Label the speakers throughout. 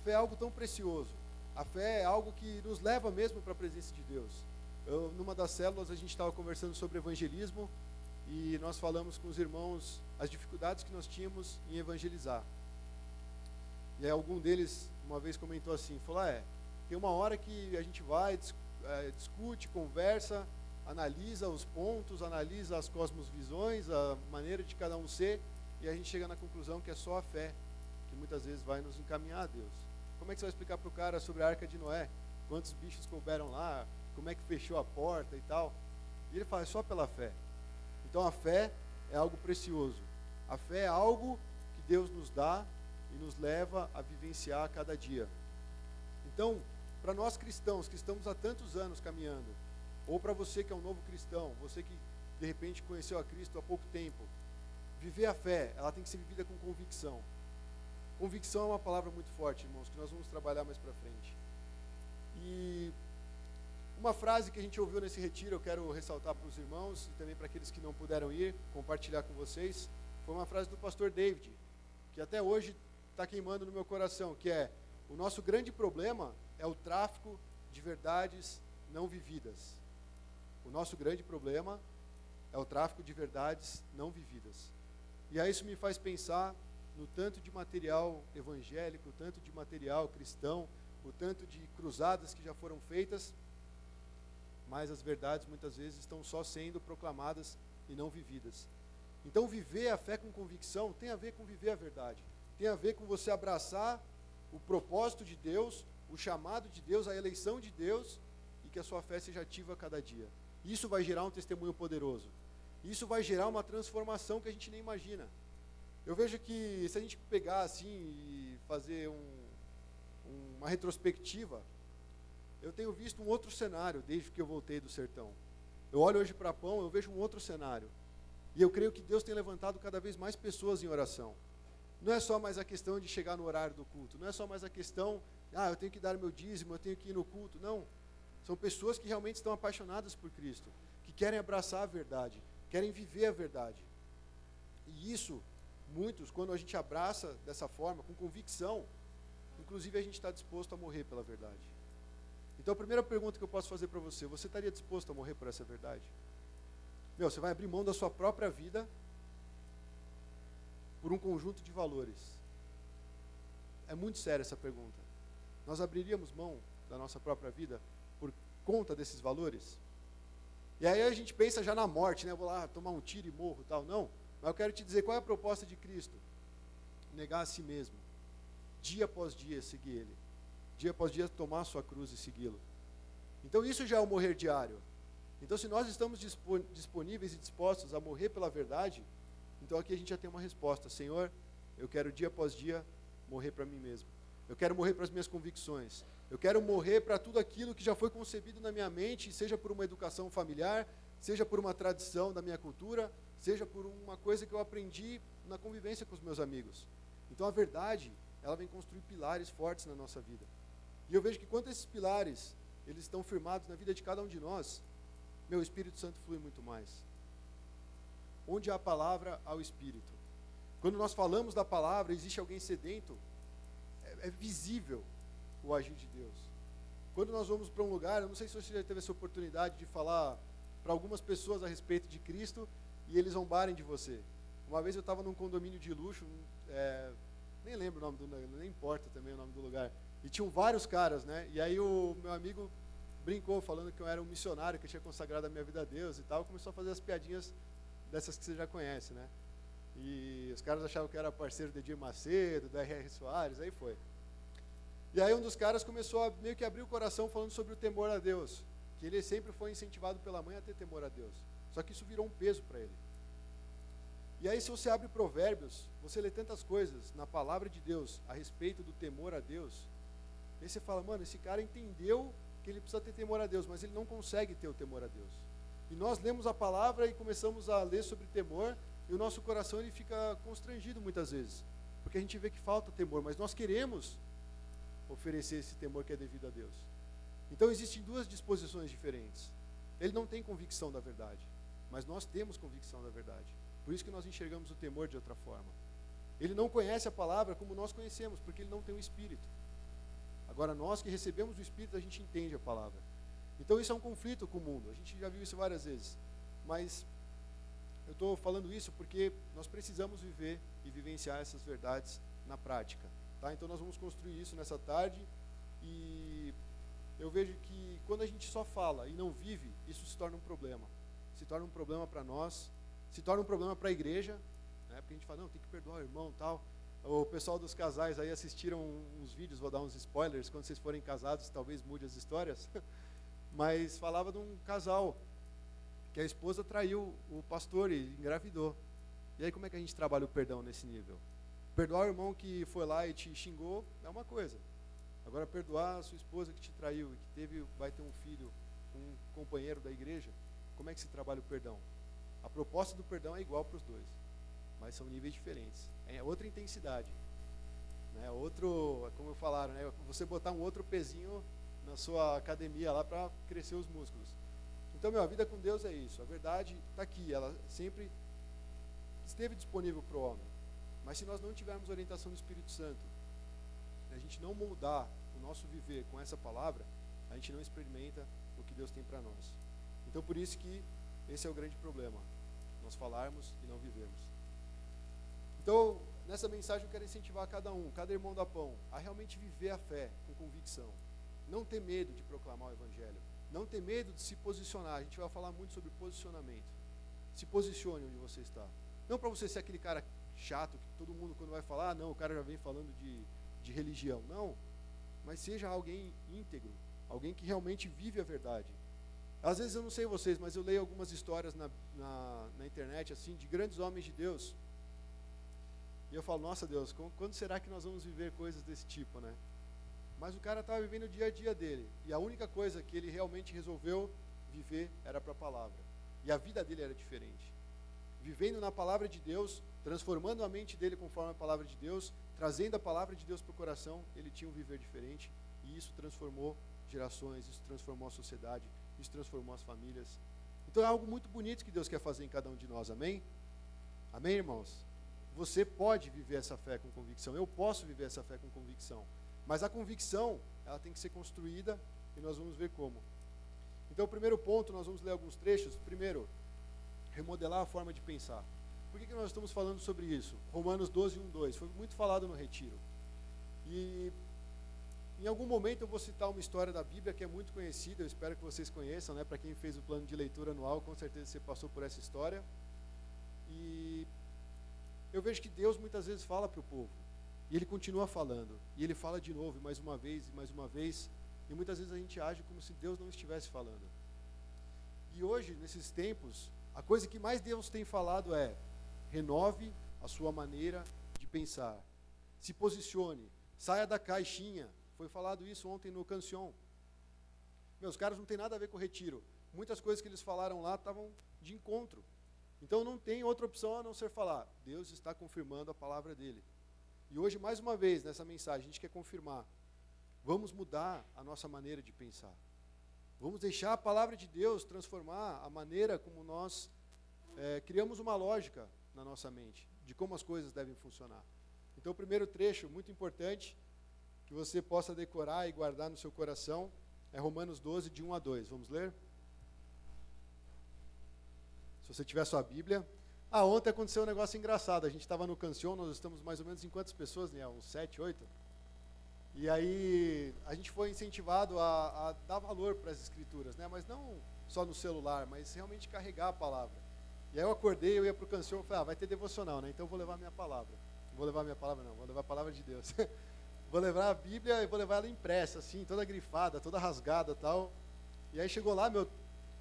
Speaker 1: fé é algo tão precioso. A fé é algo que nos leva mesmo para a presença de Deus. Numa das células, a gente estava conversando sobre evangelismo e nós falamos com os irmãos as dificuldades que nós tínhamos em evangelizar. E aí algum deles uma vez comentou assim, falou, tem uma hora que a gente vai, discute, conversa, analisa os pontos, analisa as cosmovisões, a maneira de cada um ser, e a gente chega na conclusão que é só a fé que muitas vezes vai nos encaminhar a Deus. Como é que você vai explicar para o cara sobre a Arca de Noé? Quantos bichos couberam lá? Como é que fechou a porta e tal? E ele fala, é só pela fé. Então a fé é algo precioso. A fé é algo que Deus nos dá e nos leva a vivenciar a cada dia. Então, para nós cristãos que estamos há tantos anos caminhando, ou para você que é um novo cristão, você que de repente conheceu a Cristo há pouco tempo, viver a fé, ela tem que ser vivida com convicção. Convicção é uma palavra muito forte, irmãos, que nós vamos trabalhar mais para frente. E uma frase que a gente ouviu nesse retiro, eu quero ressaltar para os irmãos e também para aqueles que não puderam ir, compartilhar com vocês, foi uma frase do pastor David, que até hoje está queimando no meu coração, que é: o nosso grande problema é o tráfico de verdades não vividas. O nosso grande problema é o tráfico de verdades não vividas. E aí isso me faz pensar no tanto de material evangélico, o tanto de material cristão, o tanto de cruzadas que já foram feitas, mas as verdades muitas vezes estão só sendo proclamadas e não vividas. Então viver a fé com convicção tem a ver com viver a verdade. Tem a ver com você abraçar o propósito de Deus, o chamado de Deus, a eleição de Deus, e que a sua fé seja ativa a cada dia. Isso vai gerar um testemunho poderoso. Isso vai gerar uma transformação que a gente nem imagina. Eu vejo que se a gente pegar assim e fazer uma retrospectiva, eu tenho visto um outro cenário desde que eu voltei do sertão. Eu olho hoje para Pão, eu vejo um outro cenário. E eu creio que Deus tem levantado cada vez mais pessoas em oração. Não é só mais a questão de chegar no horário do culto, não é só mais a questão, eu tenho que dar meu dízimo, eu tenho que ir no culto. Não, são pessoas que realmente estão apaixonadas por Cristo, que querem abraçar a verdade, querem viver a verdade. E isso, muitos, quando a gente abraça dessa forma, com convicção, inclusive a gente está disposto a morrer pela verdade. Então a primeira pergunta que eu posso fazer para você: você estaria disposto a morrer por essa verdade? Você vai abrir mão da sua própria vida por um conjunto de valores? É muito séria essa pergunta. Nós abriríamos mão da nossa própria vida por conta desses valores? E aí a gente pensa já na morte, né? Eu vou lá tomar um tiro e morro, tal. Não, mas eu quero te dizer qual é a proposta de Cristo: negar a si mesmo, dia após dia seguir Ele, dia após dia tomar a sua cruz e segui-lo. Então isso já é o morrer diário. Então se nós estamos disponíveis e dispostos a morrer pela verdade, então aqui a gente já tem uma resposta: Senhor, eu quero dia após dia morrer para mim mesmo. Eu quero morrer para as minhas convicções. Eu quero morrer para tudo aquilo que já foi concebido na minha mente, seja por uma educação familiar, seja por uma tradição da minha cultura, seja por uma coisa que eu aprendi na convivência com os meus amigos. Então a verdade, ela vem construir pilares fortes na nossa vida. E eu vejo que quando esses pilares, eles estão firmados na vida de cada um de nós, meu Espírito Santo flui muito mais. Onde há a palavra, há o Espírito. Quando nós falamos da palavra, existe alguém sedento, é visível o agir de Deus. Quando nós vamos para um lugar, eu não sei se você já teve essa oportunidade de falar para algumas pessoas a respeito de Cristo e eles zombarem de você. Uma vez eu estava num condomínio de luxo, nem lembro o nome do lugar, nem importa também o nome do lugar, e tinham vários caras, né? E aí o meu amigo brincou falando que eu era um missionário, que eu tinha consagrado a minha vida a Deus e tal, começou a fazer as piadinhas dessas que você já conhece, né? E os caras achavam que eu era parceiro do Edir Macedo, da R.R. Soares, aí foi. E aí um dos caras começou a meio que abrir o coração falando sobre o temor a Deus, que ele sempre foi incentivado pela mãe a ter temor a Deus. Só que isso virou um peso para ele. E aí se você abre Provérbios, você lê tantas coisas na palavra de Deus a respeito do temor a Deus, e aí você fala, mano, esse cara entendeu que ele precisa ter temor a Deus, mas ele não consegue ter o temor a Deus. E nós lemos a palavra e começamos a ler sobre temor, e o nosso coração ele fica constrangido muitas vezes, porque a gente vê que falta temor, mas nós queremos oferecer esse temor que é devido a Deus. Então existem duas disposições diferentes. Ele não tem convicção da verdade, mas nós temos convicção da verdade. Por isso que nós enxergamos o temor de outra forma. Ele não conhece a palavra como nós conhecemos, porque ele não tem o Espírito. Agora, nós que recebemos o Espírito, a gente entende a palavra. Então, isso é um conflito com o mundo. A gente já viu isso várias vezes. Mas eu estou falando isso porque nós precisamos viver e vivenciar essas verdades na prática. Tá? Então, nós vamos construir isso nessa tarde. E eu vejo que quando a gente só fala e não vive, isso se torna um problema. Se torna um problema para nós, se torna um problema para a igreja, né? Porque a gente fala, não, tem que perdoar o irmão e tal. O pessoal dos casais aí assistiram uns vídeos, vou dar uns spoilers, quando vocês forem casados, talvez mude as histórias. Mas falava de um casal que a esposa traiu o pastor e engravidou. E aí como é que a gente trabalha o perdão nesse nível? Perdoar o irmão que foi lá e te xingou é uma coisa. Agora perdoar a sua esposa que te traiu e que vai ter um filho com um companheiro da igreja, como é que se trabalha o perdão? A proposta do perdão é igual para os dois, mas são níveis diferentes. É outra intensidade, né? Outro, como falaram, né? Você botar um outro pezinho na sua academia lá para crescer os músculos. Então, a vida com Deus é isso. A verdade está aqui, ela sempre esteve disponível para o homem. Mas se nós não tivermos orientação do Espírito Santo, a gente não moldar o nosso viver com essa palavra, a gente não experimenta o que Deus tem para nós. Então, por isso que esse é o grande problema. Nós falarmos e não vivermos. Então, nessa mensagem eu quero incentivar cada irmão da Pão, a realmente viver a fé com convicção. Não ter medo de proclamar o Evangelho. Não ter medo de se posicionar. A gente vai falar muito sobre posicionamento. Se posicione onde você está. Não para você ser aquele cara chato, que todo mundo quando vai falar, não, o cara já vem falando de religião. Não. Mas seja alguém íntegro. Alguém que realmente vive a verdade. Às vezes eu não sei vocês, mas eu leio algumas histórias na internet, assim, de grandes homens de Deus. E eu falo, nossa Deus, quando será que nós vamos viver coisas desse tipo, né? Mas o cara estava vivendo o dia a dia dele. E a única coisa que ele realmente resolveu viver era para a palavra. E a vida dele era diferente. Vivendo na palavra de Deus, transformando a mente dele conforme a palavra de Deus, trazendo a palavra de Deus para o coração, ele tinha um viver diferente. E isso transformou gerações, isso transformou a sociedade, isso transformou as famílias. Então é algo muito bonito que Deus quer fazer em cada um de nós, amém? Amém, irmãos? Você pode viver essa fé com convicção, eu posso viver essa fé com convicção. Mas a convicção, ela tem que ser construída e nós vamos ver como. Então, o primeiro ponto, nós vamos ler alguns trechos. Primeiro, remodelar a forma de pensar. Por que nós estamos falando sobre isso? Romanos 12, 1, 2. Foi muito falado no retiro. E em algum momento eu vou citar uma história da Bíblia que é muito conhecida, eu espero que vocês conheçam, né? Para quem fez o plano de leitura anual, com certeza você passou por essa história. E eu vejo que Deus muitas vezes fala para o povo. E Ele continua falando. E Ele fala de novo, mais uma vez, e mais uma vez. E muitas vezes a gente age como se Deus não estivesse falando. E hoje, nesses tempos, a coisa que mais Deus tem falado é: renove a sua maneira de pensar. Se posicione. Saia da caixinha. Foi falado isso ontem no Cancion. Meus caras não tem nada a ver com o retiro. Muitas coisas que eles falaram lá estavam de encontro. Então não tem outra opção a não ser falar. Deus está confirmando a palavra dele. E hoje, mais uma vez, nessa mensagem, a gente quer confirmar. Vamos mudar a nossa maneira de pensar. Vamos deixar a palavra de Deus transformar a maneira como nós criamos uma lógica na nossa mente, de como as coisas devem funcionar. Então, o primeiro trecho, muito importante, que você possa decorar e guardar no seu coração, é Romanos 12, de 1 a 2. Vamos ler? Se você tiver sua Bíblia. Ontem aconteceu um negócio engraçado. A gente estava no Cancion, nós estamos mais ou menos em quantas pessoas, né? Uns 7, 8? E aí a gente foi incentivado a dar valor para as escrituras, né? Mas não só no celular, mas realmente carregar a palavra. E aí eu acordei, eu ia para o Cancion e falei, vai ter devocional, né? Então eu vou levar a minha palavra. Não vou levar a minha palavra não, vou levar a palavra de Deus. Vou levar a Bíblia e vou levar ela impressa, assim, toda grifada, toda rasgada e tal. E aí chegou lá,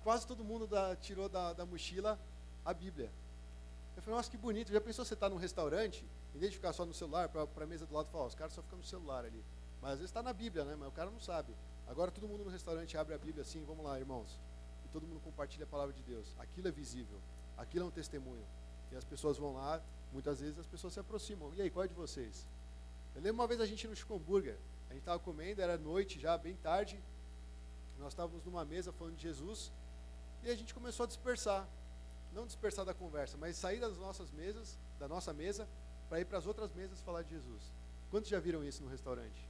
Speaker 1: quase todo mundo tirou da mochila a Bíblia. Eu falei, nossa, que bonito. Já pensou você estar num restaurante, em vez de ficar só no celular, para a mesa do lado e falar, os caras só ficam no celular ali. Mas às vezes está na Bíblia, né? Mas o cara não sabe. Agora todo mundo no restaurante abre a Bíblia assim, vamos lá, irmãos. E todo mundo compartilha a palavra de Deus. Aquilo é visível. Aquilo é um testemunho. E as pessoas vão lá, muitas vezes as pessoas se aproximam. E aí, qual é de vocês? Eu lembro uma vez a gente no Chicken Burger. A gente estava comendo, era noite já, bem tarde. Nós estávamos numa mesa falando de Jesus. E a gente começou a dispersar. Não dispersar da conversa, mas sair das nossas mesas, da nossa mesa, para ir para as outras mesas falar de Jesus. Quantos já viram isso no restaurante?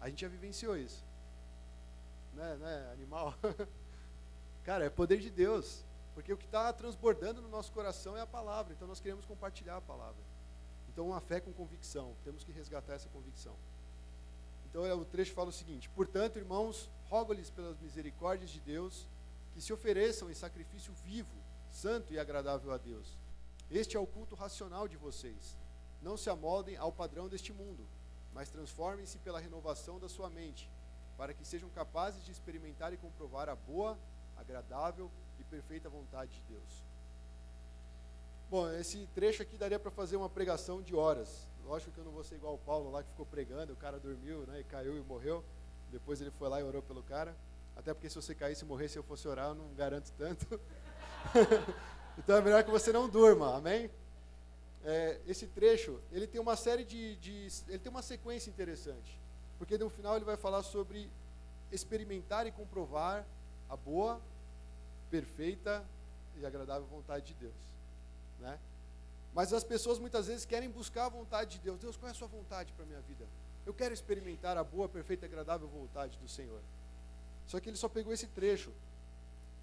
Speaker 1: A gente já vivenciou isso. Né, animal? Cara, é poder de Deus. Porque o que está transbordando no nosso coração é a palavra. Então nós queremos compartilhar a palavra. Então uma fé com convicção. Temos que resgatar essa convicção. Então o trecho fala o seguinte: portanto, irmãos, rogo-lhes pelas misericórdias de Deus que se ofereçam em sacrifício vivo, santo e agradável a Deus. Este é o culto racional de vocês. Não se amoldem ao padrão deste mundo, mas transformem-se pela renovação da sua mente, para que sejam capazes de experimentar e comprovar a boa, agradável e perfeita vontade de Deus. Bom, esse trecho aqui daria para fazer uma pregação de horas. Lógico que eu não vou ser igual o Paulo lá que ficou pregando, o cara dormiu, né, e caiu e morreu. Depois ele foi lá e orou pelo cara. Até porque se você caísse e morresse e eu fosse orar, eu não garanto tanto. Então é melhor que você não durma, amém? Esse trecho, ele tem uma série ele tem uma sequência interessante. Porque no final ele vai falar sobre experimentar e comprovar a boa, perfeita e agradável vontade de Deus, né? Mas as pessoas muitas vezes querem buscar a vontade de Deus. Deus, qual é a sua vontade para a minha vida? Eu quero experimentar a boa, perfeita e agradável vontade do Senhor. Só que ele só pegou esse trecho.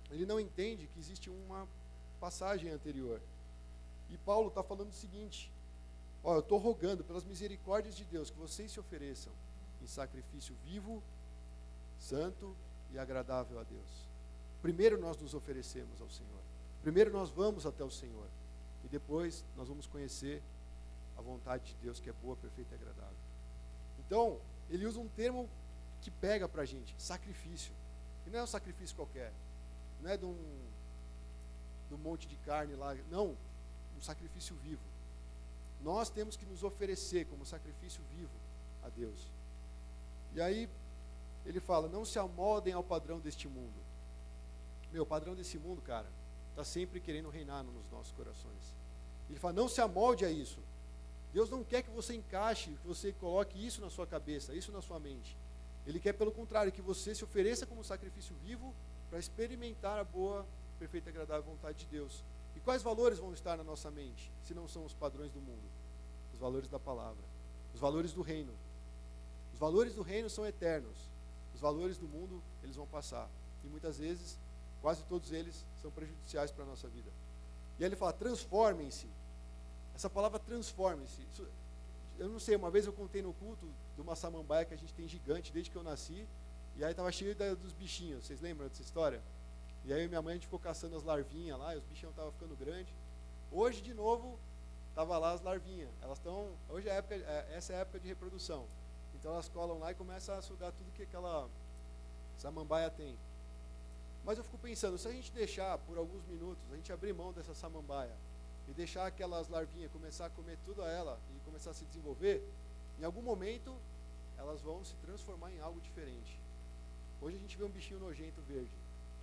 Speaker 1: Ele não entende que existe uma passagem anterior. E Paulo está falando o seguinte: eu estou rogando pelas misericórdias de Deus que vocês se ofereçam em sacrifício vivo, santo e agradável a Deus. Primeiro nós nos oferecemos ao Senhor. Primeiro nós vamos até o Senhor. E depois nós vamos conhecer a vontade de Deus, que é boa, perfeita e agradável. Então, ele usa um termo que pega para a gente: sacrifício. E não é um sacrifício qualquer. Não é de um monte de carne lá. Não, um sacrifício vivo. Nós temos que nos oferecer como sacrifício vivo a Deus. E aí, ele fala: não se amoldem ao padrão deste mundo. O padrão desse mundo, cara, está sempre querendo reinar nos nossos corações. Ele fala: não se amolde a isso. Deus não quer que você encaixe, que você coloque isso na sua cabeça, isso na sua mente. Ele quer, pelo contrário, que você se ofereça como sacrifício vivo para experimentar a boa, perfeita e agradável vontade de Deus. E quais valores vão estar na nossa mente, se não são os padrões do mundo? Os valores da palavra, os valores do reino. Os valores do reino são eternos. Os valores do mundo, eles vão passar. E muitas vezes, quase todos eles são prejudiciais para a nossa vida. E aí ele fala: transformem-se. Essa palavra transformem-se. Eu não sei, uma vez eu contei no culto de uma samambaia que a gente tem gigante desde que eu nasci. E aí estava cheio dos bichinhos. Vocês lembram dessa história? E aí minha mãe, a gente ficou caçando as larvinhas lá, e os bichinhos estavam ficando grandes. Hoje, de novo, estava lá as larvinhas. Elas estão... Hoje essa é a época de reprodução. Então elas colam lá e começam a sugar tudo que aquela samambaia tem. Mas eu fico pensando, se a gente deixar por alguns minutos, a gente abrir mão dessa samambaia e deixar aquelas larvinhas começar a comer tudo a ela e começar a se desenvolver, em algum momento elas vão se transformar em algo diferente. Hoje a gente vê um bichinho nojento verde.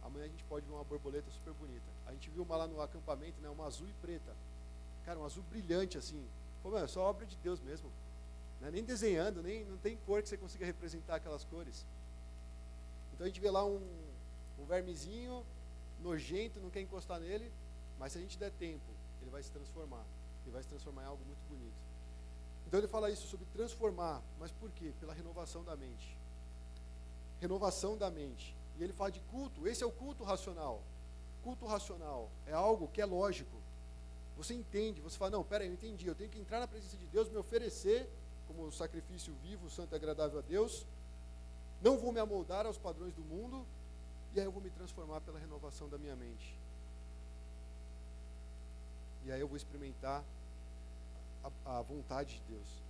Speaker 1: Amanhã a gente pode ver uma borboleta super bonita. A gente viu uma lá no acampamento, né, uma azul e preta. Cara, um azul brilhante assim. Pô, é só obra de Deus mesmo. Não é nem desenhando, não tem cor que você consiga representar aquelas cores. Então a gente vê lá um vermezinho nojento, não quer encostar nele, mas se a gente der tempo, ele vai se transformar. Ele vai se transformar em algo muito bonito. Então ele fala isso sobre transformar, mas por quê? Pela renovação da mente. Renovação da mente. E ele fala de culto. Esse é o culto racional. Culto racional é algo que é lógico. Você entende, você fala: não, peraí, eu entendi, eu tenho que entrar na presença de Deus, me oferecer como sacrifício vivo, santo e agradável a Deus, não vou me amoldar aos padrões do mundo, e aí eu vou me transformar pela renovação da minha mente. E aí eu vou experimentar a vontade de Deus.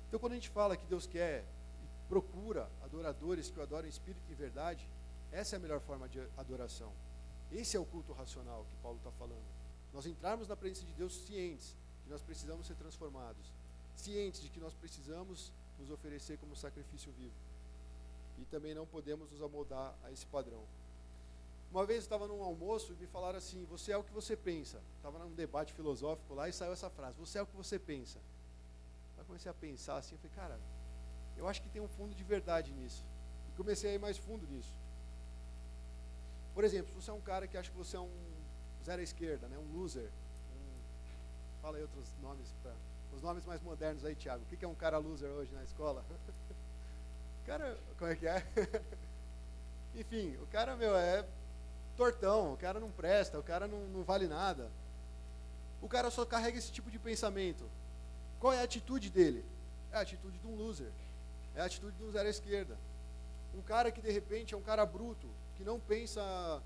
Speaker 1: Então quando a gente fala que Deus quer e procura adoradores que o adorem em espírito e em verdade, essa é a melhor forma de adoração. Esse é o culto racional que Paulo está falando. Nós entrarmos na presença de Deus cientes de que nós precisamos ser transformados, cientes de que nós precisamos nos oferecer como sacrifício vivo. E também não podemos nos amoldar a esse padrão. Uma vez eu estava num almoço e me falaram assim: você é o que você pensa. Estava num debate filosófico lá e saiu essa frase: você é o que você pensa. Eu comecei a pensar assim, eu falei: cara, eu acho que tem um fundo de verdade nisso. E comecei a ir mais fundo nisso. Por exemplo, se você é um cara que acha que você é um zero à esquerda, né, um loser, fala aí outros nomes, os nomes mais modernos aí, Thiago. O que é um cara loser hoje na escola? cara, como é que é? Enfim, o cara, meu, é tortão, o cara não presta, o cara não vale nada. O cara só carrega esse tipo de pensamento. Qual é a atitude dele? É a atitude de um loser. É a atitude de um zero à esquerda. Um cara que de repente é um cara bruto, que não pensa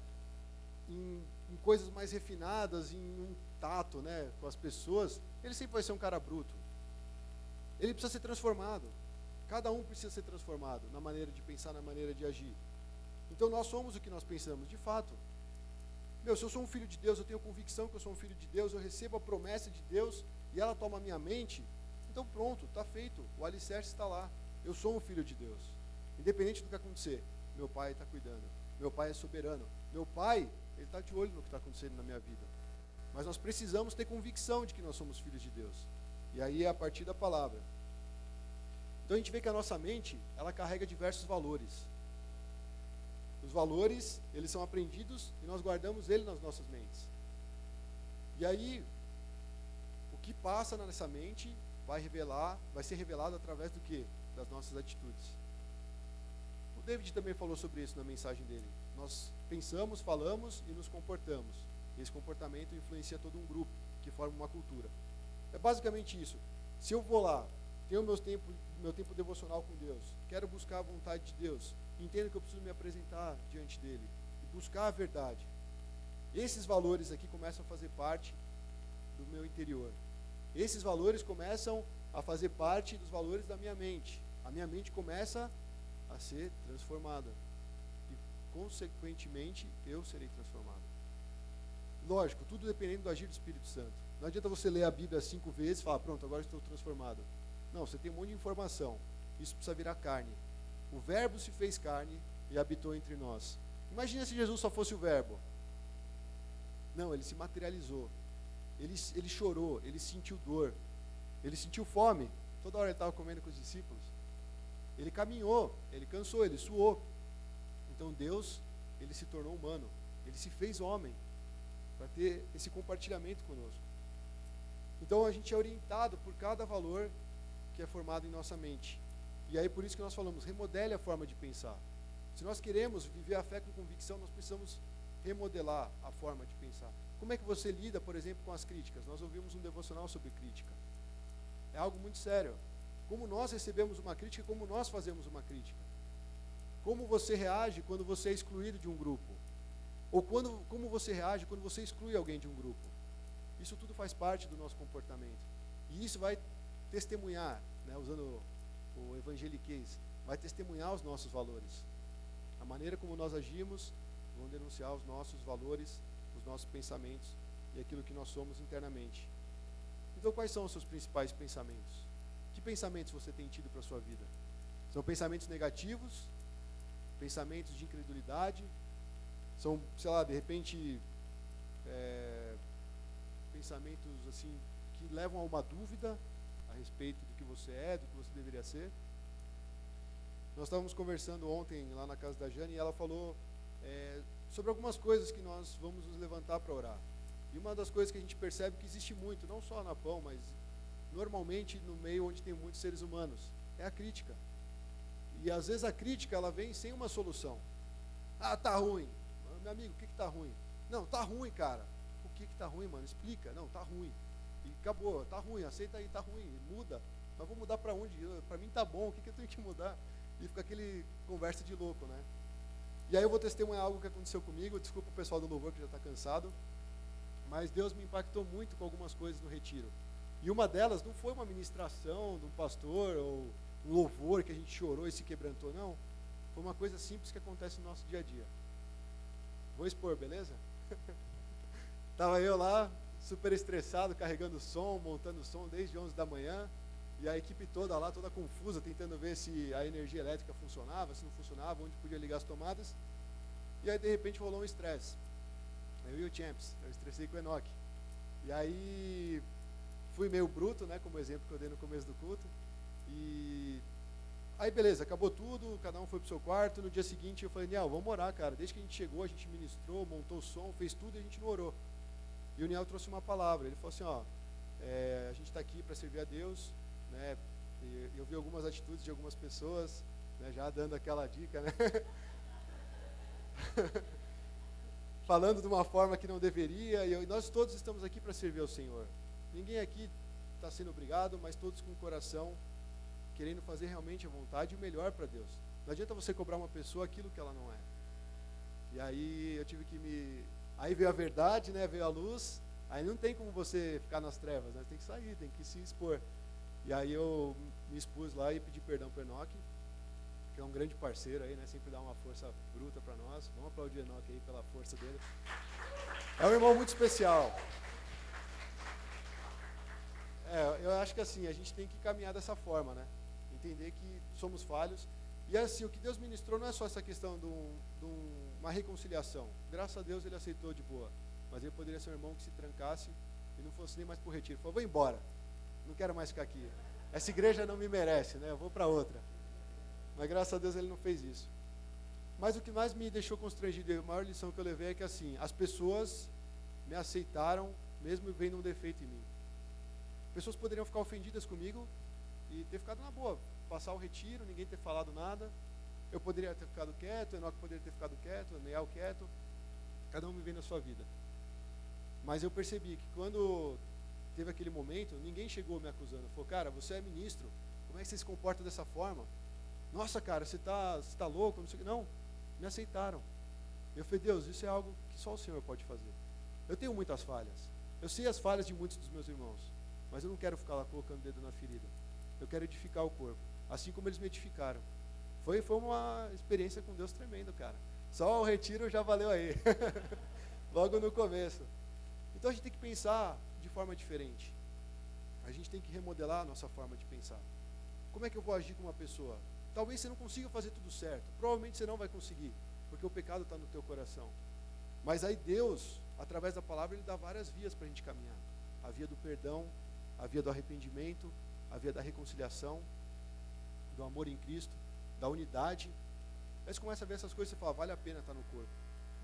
Speaker 1: em coisas mais refinadas, em um tato, né, com as pessoas, ele sempre vai ser um cara bruto. Ele precisa ser transformado. Cada um precisa ser transformado na maneira de pensar, na maneira de agir. Então nós somos o que nós pensamos, de fato. Se eu sou um filho de Deus, eu tenho convicção que eu sou um filho de Deus, eu recebo a promessa de Deus e ela toma a minha mente, então pronto, está feito, o alicerce está lá. Eu sou um filho de Deus. Independente do que acontecer, meu pai está cuidando, meu pai é soberano, meu pai, ele está de olho no que está acontecendo na minha vida. Mas nós precisamos ter convicção de que nós somos filhos de Deus. E aí é a partir da palavra. Então a gente vê que a nossa mente, ela carrega diversos valores. Os valores, eles são aprendidos e nós guardamos eles nas nossas mentes. E aí, o que passa nessa mente vai ser revelado através do quê? Das nossas atitudes. O David também falou sobre isso na mensagem dele. Nós pensamos, falamos e nos comportamos. E esse comportamento influencia todo um grupo, que forma uma cultura. É basicamente isso. Se eu vou lá, tenho meu tempo devocional com Deus, quero buscar a vontade de Deus, entendo que eu preciso me apresentar diante dele e buscar a verdade. Esses valores aqui começam a fazer parte do meu interior. Esses valores começam a fazer parte dos valores da minha mente. A minha mente começa a ser transformada. E, consequentemente, eu serei transformado. Lógico, tudo dependendo do agir do Espírito Santo. Não adianta você ler a Bíblia 5 vezes e falar, pronto, agora estou transformado. Não, você tem um monte de informação. Isso precisa virar carne. O verbo se fez carne e habitou entre nós. Imagina se Jesus só fosse o verbo. Não, ele se materializou. Ele chorou, ele sentiu dor. Ele sentiu fome. Toda hora ele estava comendo com os discípulos. Ele caminhou, ele cansou, ele suou. Então Deus, ele se tornou humano. Ele se fez homem para ter esse compartilhamento conosco. Então a gente é orientado por cada valor que é formado em nossa mente. E aí por isso que nós falamos, remodele a forma de pensar. Se nós queremos viver a fé com convicção, nós precisamos remodelar a forma de pensar. Como é que você lida, por exemplo, com as críticas? Nós ouvimos um devocional sobre crítica. É algo muito sério. Como nós recebemos uma crítica, como nós fazemos uma crítica. Como você reage quando você é excluído de um grupo? Ou como você reage quando você exclui alguém de um grupo? Isso tudo faz parte do nosso comportamento. E isso vai testemunhar, né, usando o evangeliquez, vai testemunhar os nossos valores. A maneira como nós agimos vão denunciar os nossos valores, os nossos pensamentos e aquilo que nós somos internamente. Então, quais são os seus principais pensamentos? Que pensamentos você tem tido para a sua vida? São pensamentos negativos? Pensamentos de incredulidade? São, sei lá, de repente, pensamentos assim que levam a uma dúvida a respeito do que você é, do que você deveria ser? Nós estávamos conversando ontem lá na casa da Jane e ela falou sobre algumas coisas que nós vamos nos levantar para orar. E uma das coisas que a gente percebe que existe muito, não só na Pão, mas normalmente no meio onde tem muitos seres humanos, é a crítica. E às vezes a crítica ela vem sem uma solução. Ah, tá ruim. Meu amigo, o que tá ruim? Não, tá ruim, cara. O que tá ruim, mano? Explica. Não, tá ruim. E acabou, tá ruim, aceita aí, tá ruim, muda. Mas vou mudar para onde? Para mim tá bom, o que eu tenho que mudar? E fica aquele conversa de louco, né? E aí eu vou testemunhar algo que aconteceu comigo. Desculpa o pessoal do louvor que já está cansado, mas Deus me impactou muito com algumas coisas no retiro. E uma delas não foi uma ministração de um pastor ou um louvor que a gente chorou e se quebrantou, não. Foi uma coisa simples que acontece no nosso dia a dia. Vou expor, beleza? Estava eu lá, super estressado, carregando som, montando som desde 11 da manhã, e a equipe toda lá, toda confusa, tentando ver se a energia elétrica funcionava, se não funcionava, onde podia ligar as tomadas. E aí, de repente, rolou um estresse. Eu e o Champs, eu estressei com o Enoque. E aí, fui meio bruto, né, como exemplo que eu dei no começo do culto. E aí, beleza, acabou tudo, cada um foi pro seu quarto. No dia seguinte, eu falei, Niel, vamos orar, cara. Desde que a gente chegou, a gente ministrou, montou o som, fez tudo e a gente não orou. E o Niel trouxe uma palavra. Ele falou assim, ó, a gente está aqui para servir a Deus, né? E eu vi algumas atitudes de algumas pessoas né, já dando aquela dica, né? Falando de uma forma que não deveria, e nós todos estamos aqui para servir ao Senhor. Ninguém aqui está sendo obrigado, mas todos com o coração querendo fazer realmente a vontade e o melhor para Deus. Não adianta você cobrar uma pessoa aquilo que ela não é. E aí eu tive que Aí veio a verdade, né? Veio a luz. Aí não tem como você ficar nas trevas, né? Tem que sair, tem que se expor. E aí eu me expus lá e pedi perdão para o Enoque, que é um grande parceiro aí, né? Sempre dá uma força bruta para nós. Vamos aplaudir o Enoque aí pela força dele. É um irmão muito especial. Eu acho que assim, a gente tem que caminhar dessa forma, né? Entender que somos falhos. E assim, o que Deus ministrou não é só essa questão de uma reconciliação. Graças a Deus ele aceitou de boa. Mas ele poderia ser um irmão que se trancasse e não fosse nem mais para o retiro. Falou, vou embora. Não quero mais ficar aqui. Essa igreja não me merece, né? Eu vou para outra. Mas graças a Deus ele não fez isso. Mas o que mais me deixou constrangido, e a maior lição que eu levei é que assim, as pessoas me aceitaram mesmo vendo um defeito em mim. Pessoas poderiam ficar ofendidas comigo e ter ficado na boa, passar o retiro, ninguém ter falado nada. Eu poderia ter ficado quieto, o Enoque poderia ter ficado quieto, o Neiel quieto, cada um vivendo a sua vida. Mas eu percebi que quando teve aquele momento, ninguém chegou me acusando. Falou, cara, você é ministro, como é que você se comporta dessa forma? Nossa, cara, você tá louco, não sei o que. Não, me aceitaram. Eu falei, Deus, isso é algo que só o Senhor pode fazer. Eu tenho muitas falhas. Eu sei as falhas de muitos dos meus irmãos, mas eu não quero ficar lá colocando o dedo na ferida. Eu quero edificar o corpo, assim como eles me edificaram. Foi uma experiência com Deus tremenda, cara. Só o retiro já valeu aí. Logo no começo. Então a gente tem que pensar de forma diferente. A gente tem que remodelar a nossa forma de pensar. Como é que eu vou agir com uma pessoa? Talvez você não consiga fazer tudo certo. Provavelmente você não vai conseguir, porque o pecado está no teu coração. Mas aí Deus, através da palavra, Ele dá várias vias para a gente caminhar. A via do perdão, a via do arrependimento, a via da reconciliação, do amor em Cristo, da unidade. Aí você começa a ver essas coisas e você fala, vale a pena estar no corpo.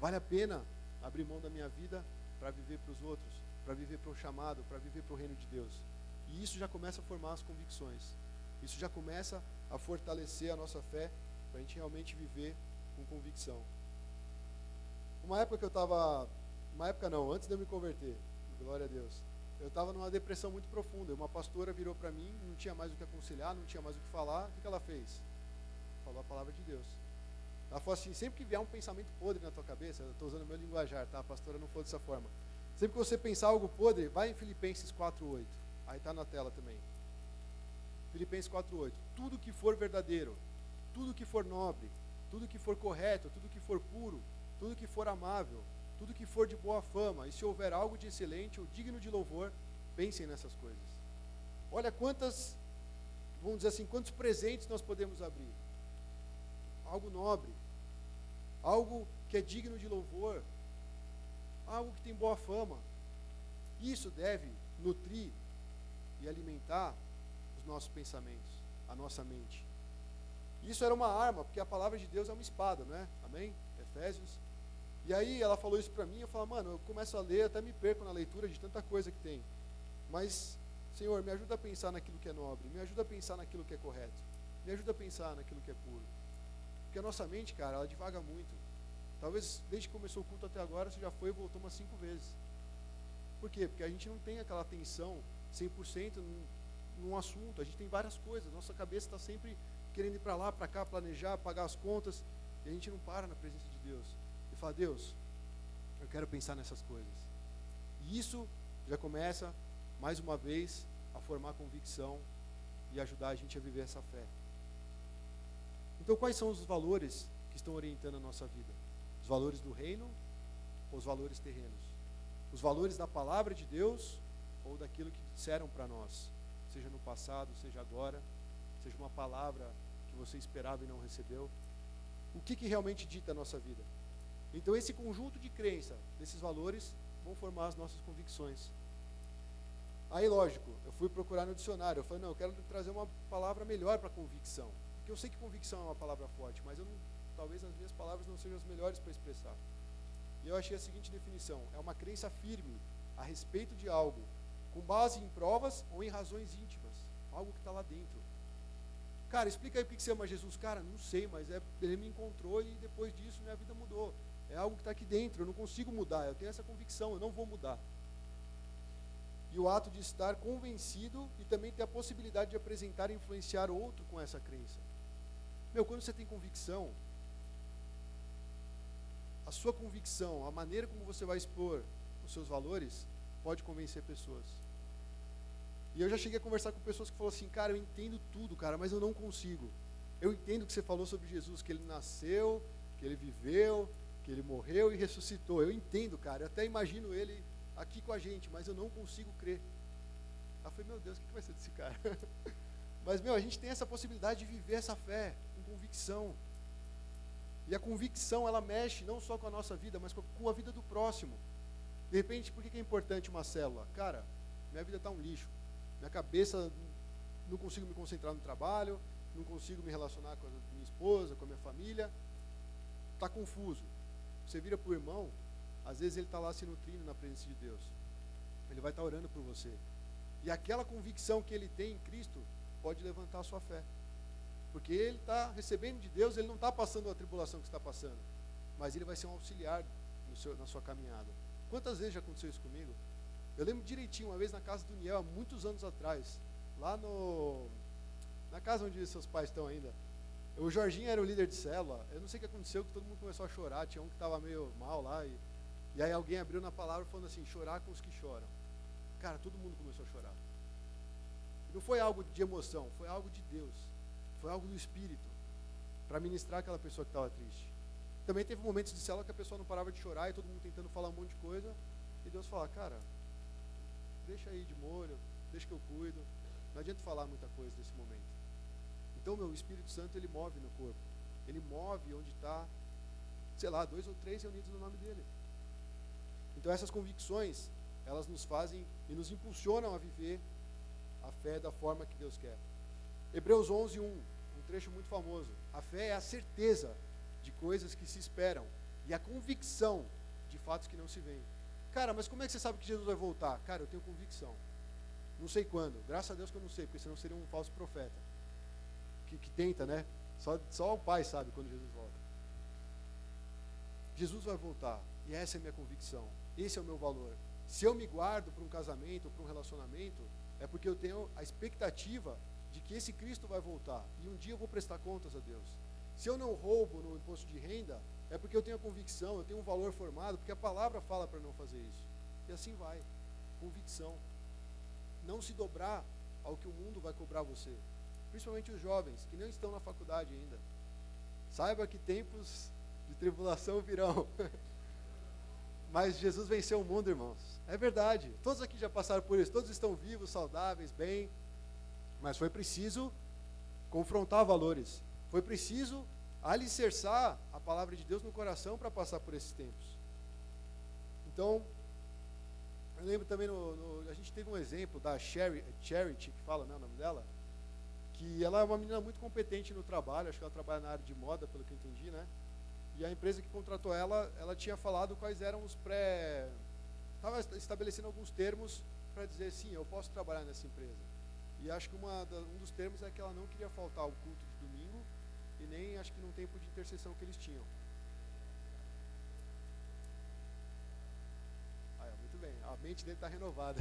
Speaker 1: Vale a pena abrir mão da minha vida para viver para os outros, para viver para o chamado, para viver para o reino de Deus. E isso já começa a formar as convicções. Isso já começa a fortalecer a nossa fé para a gente realmente viver com convicção. Uma época que eu estava, antes de eu me converter, glória a Deus, eu estava numa depressão muito profunda. Uma pastora virou para mim, não tinha mais o que aconselhar, não tinha mais o que falar. O que ela fez? Falou a palavra de Deus. Ela falou assim, sempre que vier um pensamento podre na tua cabeça, eu estou usando o meu linguajar, tá? A pastora não falou dessa forma. Sempre que você pensar algo podre, vai em Filipenses 4:8. Aí está na tela também. Filipenses 4:8. Tudo que for verdadeiro, tudo que for nobre, tudo que for correto, tudo que for puro, tudo que for amável, tudo que for de boa fama, e se houver algo de excelente ou digno de louvor, pensem nessas coisas. Olha quantos presentes nós podemos abrir. Algo nobre, algo que é digno de louvor, algo que tem boa fama. Isso deve nutrir e alimentar os nossos pensamentos, a nossa mente. Isso era uma arma, porque a palavra de Deus é uma espada, não é? Amém? Efésios. E aí ela falou isso para mim, eu falo, mano, eu começo a ler, até me perco na leitura de tanta coisa que tem. Mas, Senhor, me ajuda a pensar naquilo que é nobre, me ajuda a pensar naquilo que é correto, me ajuda a pensar naquilo que é puro. Porque a nossa mente, cara, ela divaga muito. Talvez desde que começou o culto até agora, você já foi e voltou umas 5 vezes. Por quê? Porque a gente não tem aquela atenção 100% num assunto, a gente tem várias coisas, nossa cabeça está sempre querendo ir para lá, para cá, planejar, pagar as contas, e a gente não para na presença de Deus. E fala, Deus, eu quero pensar nessas coisas. E isso já começa, mais uma vez, a formar convicção e ajudar a gente a viver essa fé. Então, quais são os valores que estão orientando a nossa vida? Os valores do reino ou os valores terrenos? Os valores da palavra de Deus ou daquilo que disseram para nós? Seja no passado, seja agora, seja uma palavra que você esperava e não recebeu. O que realmente dita a nossa vida? Então, esse conjunto de crença, desses valores, vão formar as nossas convicções. Aí, lógico, eu fui procurar no dicionário. Eu falei, não, eu quero trazer uma palavra melhor para convicção. Porque eu sei que convicção é uma palavra forte, mas talvez as minhas palavras não sejam as melhores para expressar. E eu achei a seguinte definição: é uma crença firme a respeito de algo, com base em provas ou em razões íntimas. Algo que está lá dentro. Cara, explica aí por que você ama Jesus. Cara, não sei, mas ele me encontrou e depois disso minha vida mudou. É algo que está aqui dentro, eu não consigo mudar, eu tenho essa convicção, eu não vou mudar. E o ato de estar convencido e também ter a possibilidade de apresentar e influenciar outro com essa crença. Quando você tem convicção, a sua convicção, a maneira como você vai expor os seus valores, pode convencer pessoas. E eu já cheguei a conversar com pessoas que falaram assim, cara, eu entendo tudo, cara, mas eu não consigo. Eu entendo o que você falou sobre Jesus, que ele nasceu, que ele viveu, que ele morreu e ressuscitou. Eu entendo, cara, eu até imagino ele aqui com a gente, mas eu não consigo crer. Aí eu falei, meu Deus, o que vai ser desse cara? Mas, a gente tem essa possibilidade de viver essa fé com convicção. E a convicção, ela mexe não só com a nossa vida, mas com a vida do próximo. De repente, por que é importante uma célula? Cara, minha vida está um lixo. Minha cabeça, não consigo me concentrar no trabalho, não consigo me relacionar com a minha esposa, com a minha família. Está confuso. Você vira para o irmão, às vezes ele está lá se nutrindo na presença de Deus. Ele vai estar orando por você. E aquela convicção que ele tem em Cristo pode levantar a sua fé. Porque ele está recebendo de Deus, ele não está passando a tribulação que está passando. Mas ele vai ser um auxiliar na sua caminhada. Quantas vezes já aconteceu isso comigo? Eu lembro direitinho, uma vez na casa do Niel, há muitos anos atrás, lá na casa onde seus pais estão ainda. O Jorginho era o líder de célula. Eu não sei o que aconteceu, que todo mundo começou a chorar. Tinha um que estava meio mal lá. E aí alguém abriu na palavra falando assim, chorar com os que choram. Cara, todo mundo começou a chorar. E não foi algo de emoção, foi algo de Deus. Foi algo do Espírito. Para ministrar aquela pessoa que estava triste. Também teve momentos de célula que a pessoa não parava de chorar e todo mundo tentando falar um monte de coisa. E Deus fala, cara, deixa aí de molho, deixa que eu cuido. Não adianta falar muita coisa nesse momento. Então, o Espírito Santo, ele move no corpo. Ele move onde está, 2 ou 3 reunidos no nome dele. Então, essas convicções, elas nos fazem e nos impulsionam a viver a fé da forma que Deus quer. Hebreus 11:1, um trecho muito famoso. A fé é a certeza de coisas que se esperam e a convicção de fatos que não se veem. Cara, mas como é que você sabe que Jesus vai voltar? Cara, eu tenho convicção. Não sei quando. Graças a Deus que eu não sei, porque senão seria um falso profeta. Que tenta, né? Só o Pai sabe quando Jesus volta. Jesus vai voltar. E essa é a minha convicção. Esse é o meu valor. Se eu me guardo para um casamento ou para um relacionamento, é porque eu tenho a expectativa de que esse Cristo vai voltar. E um dia eu vou prestar contas a Deus. Se eu não roubo no imposto de renda, é porque eu tenho a convicção, eu tenho um valor formado, porque a palavra fala para não fazer isso. E assim vai. Convicção. Não se dobrar ao que o mundo vai cobrar você. Principalmente os jovens que não estão na faculdade ainda. Saiba que tempos de tribulação virão. Mas Jesus venceu o mundo, irmãos. É verdade. Todos aqui já passaram por isso. Todos estão vivos, saudáveis, bem. Mas foi preciso confrontar valores. Foi preciso alicerçar a palavra de Deus no coração para passar por esses tempos. Então, eu lembro também, a gente teve um exemplo da Charity, que fala, né, o nome dela, que ela é uma menina muito competente no trabalho, acho que ela trabalha na área de moda, pelo que eu entendi, né? E a empresa que contratou ela tinha falado quais eram os estava estabelecendo alguns termos para dizer, sim, eu posso trabalhar nessa empresa. E acho que um dos termos é que ela não queria faltar ao culto de domingo e nem, acho que, num tempo de intercessão que eles tinham. Muito bem, a mente dele está renovada.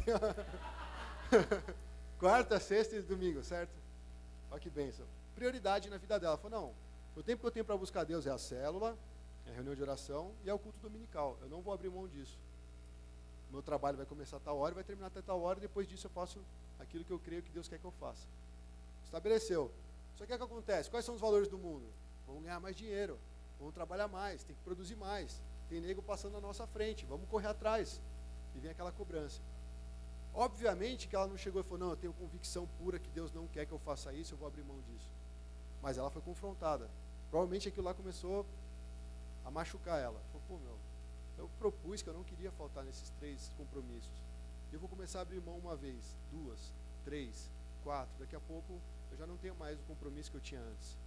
Speaker 1: Quarta, sexta e domingo, certo? Olha que bênção. Prioridade na vida dela. Ela falou, não, o tempo que eu tenho para buscar Deus é a célula, é a reunião de oração e é o culto dominical. Eu não vou abrir mão disso. Meu trabalho vai começar a tal hora e vai terminar até tal hora, e depois disso eu faço aquilo que eu creio que Deus quer que eu faça. Estabeleceu. Só que o que acontece? Quais são os valores do mundo? Vamos ganhar mais dinheiro, vamos trabalhar mais, tem que produzir mais. Tem nego passando na nossa frente, vamos correr atrás. E vem aquela cobrança. Obviamente que ela não chegou e falou, não, eu tenho convicção pura que Deus não quer que eu faça isso, eu vou abrir mão disso. Mas ela foi confrontada. Provavelmente aquilo lá começou a machucar ela. Falou, pô, eu propus que eu não queria faltar nesses 3 compromissos. E eu vou começar a abrir mão uma vez, 2, 3, 4. Daqui a pouco eu já não tenho mais o compromisso que eu tinha antes.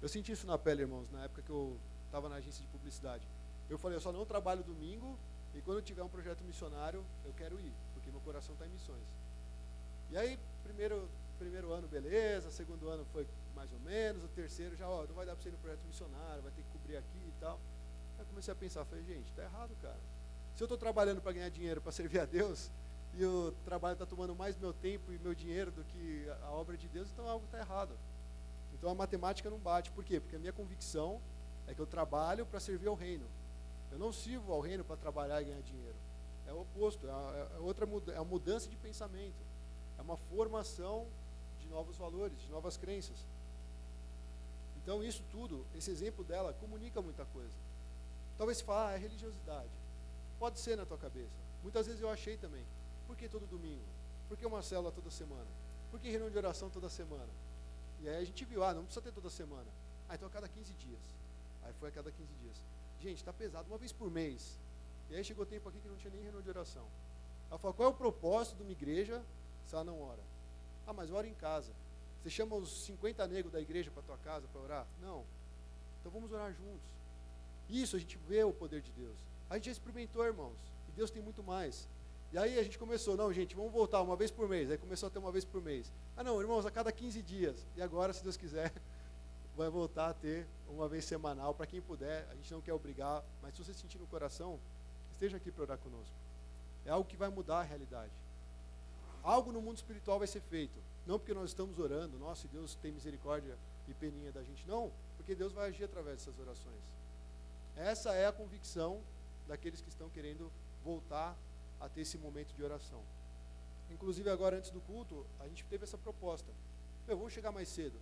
Speaker 1: Eu senti isso na pele, irmãos, na época que eu estava na agência de publicidade. Eu falei, eu só não trabalho domingo e quando eu tiver um projeto missionário, eu quero ir, porque meu coração está em missões. E aí, primeiro primeiro ano, beleza, segundo ano foi mais ou menos, o terceiro já, não vai dar para você ir no projeto missionário, vai ter que cobrir aqui e tal. Aí comecei a pensar, falei, gente, tá errado, cara. Se eu estou trabalhando para ganhar dinheiro, para servir a Deus, e o trabalho está tomando mais meu tempo e meu dinheiro do que a obra de Deus, então algo está errado. Então a matemática não bate. Por quê? Porque a minha convicção é que eu trabalho para servir ao reino. Eu não sirvo ao reino para trabalhar e ganhar dinheiro. É o oposto, é uma mudança de pensamento. É uma formação de novos valores, de novas crenças. Então isso tudo, esse exemplo dela, comunica muita coisa. Talvez você fale, é religiosidade. Pode ser na tua cabeça. Muitas vezes eu achei também. Por que todo domingo? Por que uma célula toda semana? Por que reunião de oração toda semana? E aí a gente viu, não precisa ter toda semana. Então a cada 15 dias. Aí foi a cada 15 dias. Gente, está pesado, uma vez por mês. E aí chegou tempo aqui que não tinha nem reunião de oração. Ela falou, qual é o propósito de uma igreja se ela não ora? Mas ora em casa. Você chama os 50 negros da igreja para a tua casa para orar? Não. Então vamos orar juntos. Isso, a gente vê o poder de Deus. A gente já experimentou, irmãos. E Deus tem muito mais. E aí a gente começou, não, gente, vamos voltar uma vez por mês. Aí começou a ter uma vez por mês. Não, irmãos, a cada 15 dias. E agora, se Deus quiser, vai voltar a ter uma vez semanal. Para quem puder, a gente não quer obrigar, mas se você sentir no coração, esteja aqui para orar conosco. É algo que vai mudar a realidade. Algo no mundo espiritual vai ser feito. Não porque nós estamos orando, nossa, e Deus tem misericórdia e peninha da gente. Não, porque Deus vai agir através dessas orações. Essa é a convicção daqueles que estão querendo voltar a ter esse momento de oração. Inclusive agora, antes do culto, a gente teve essa proposta. Vamos chegar mais cedo.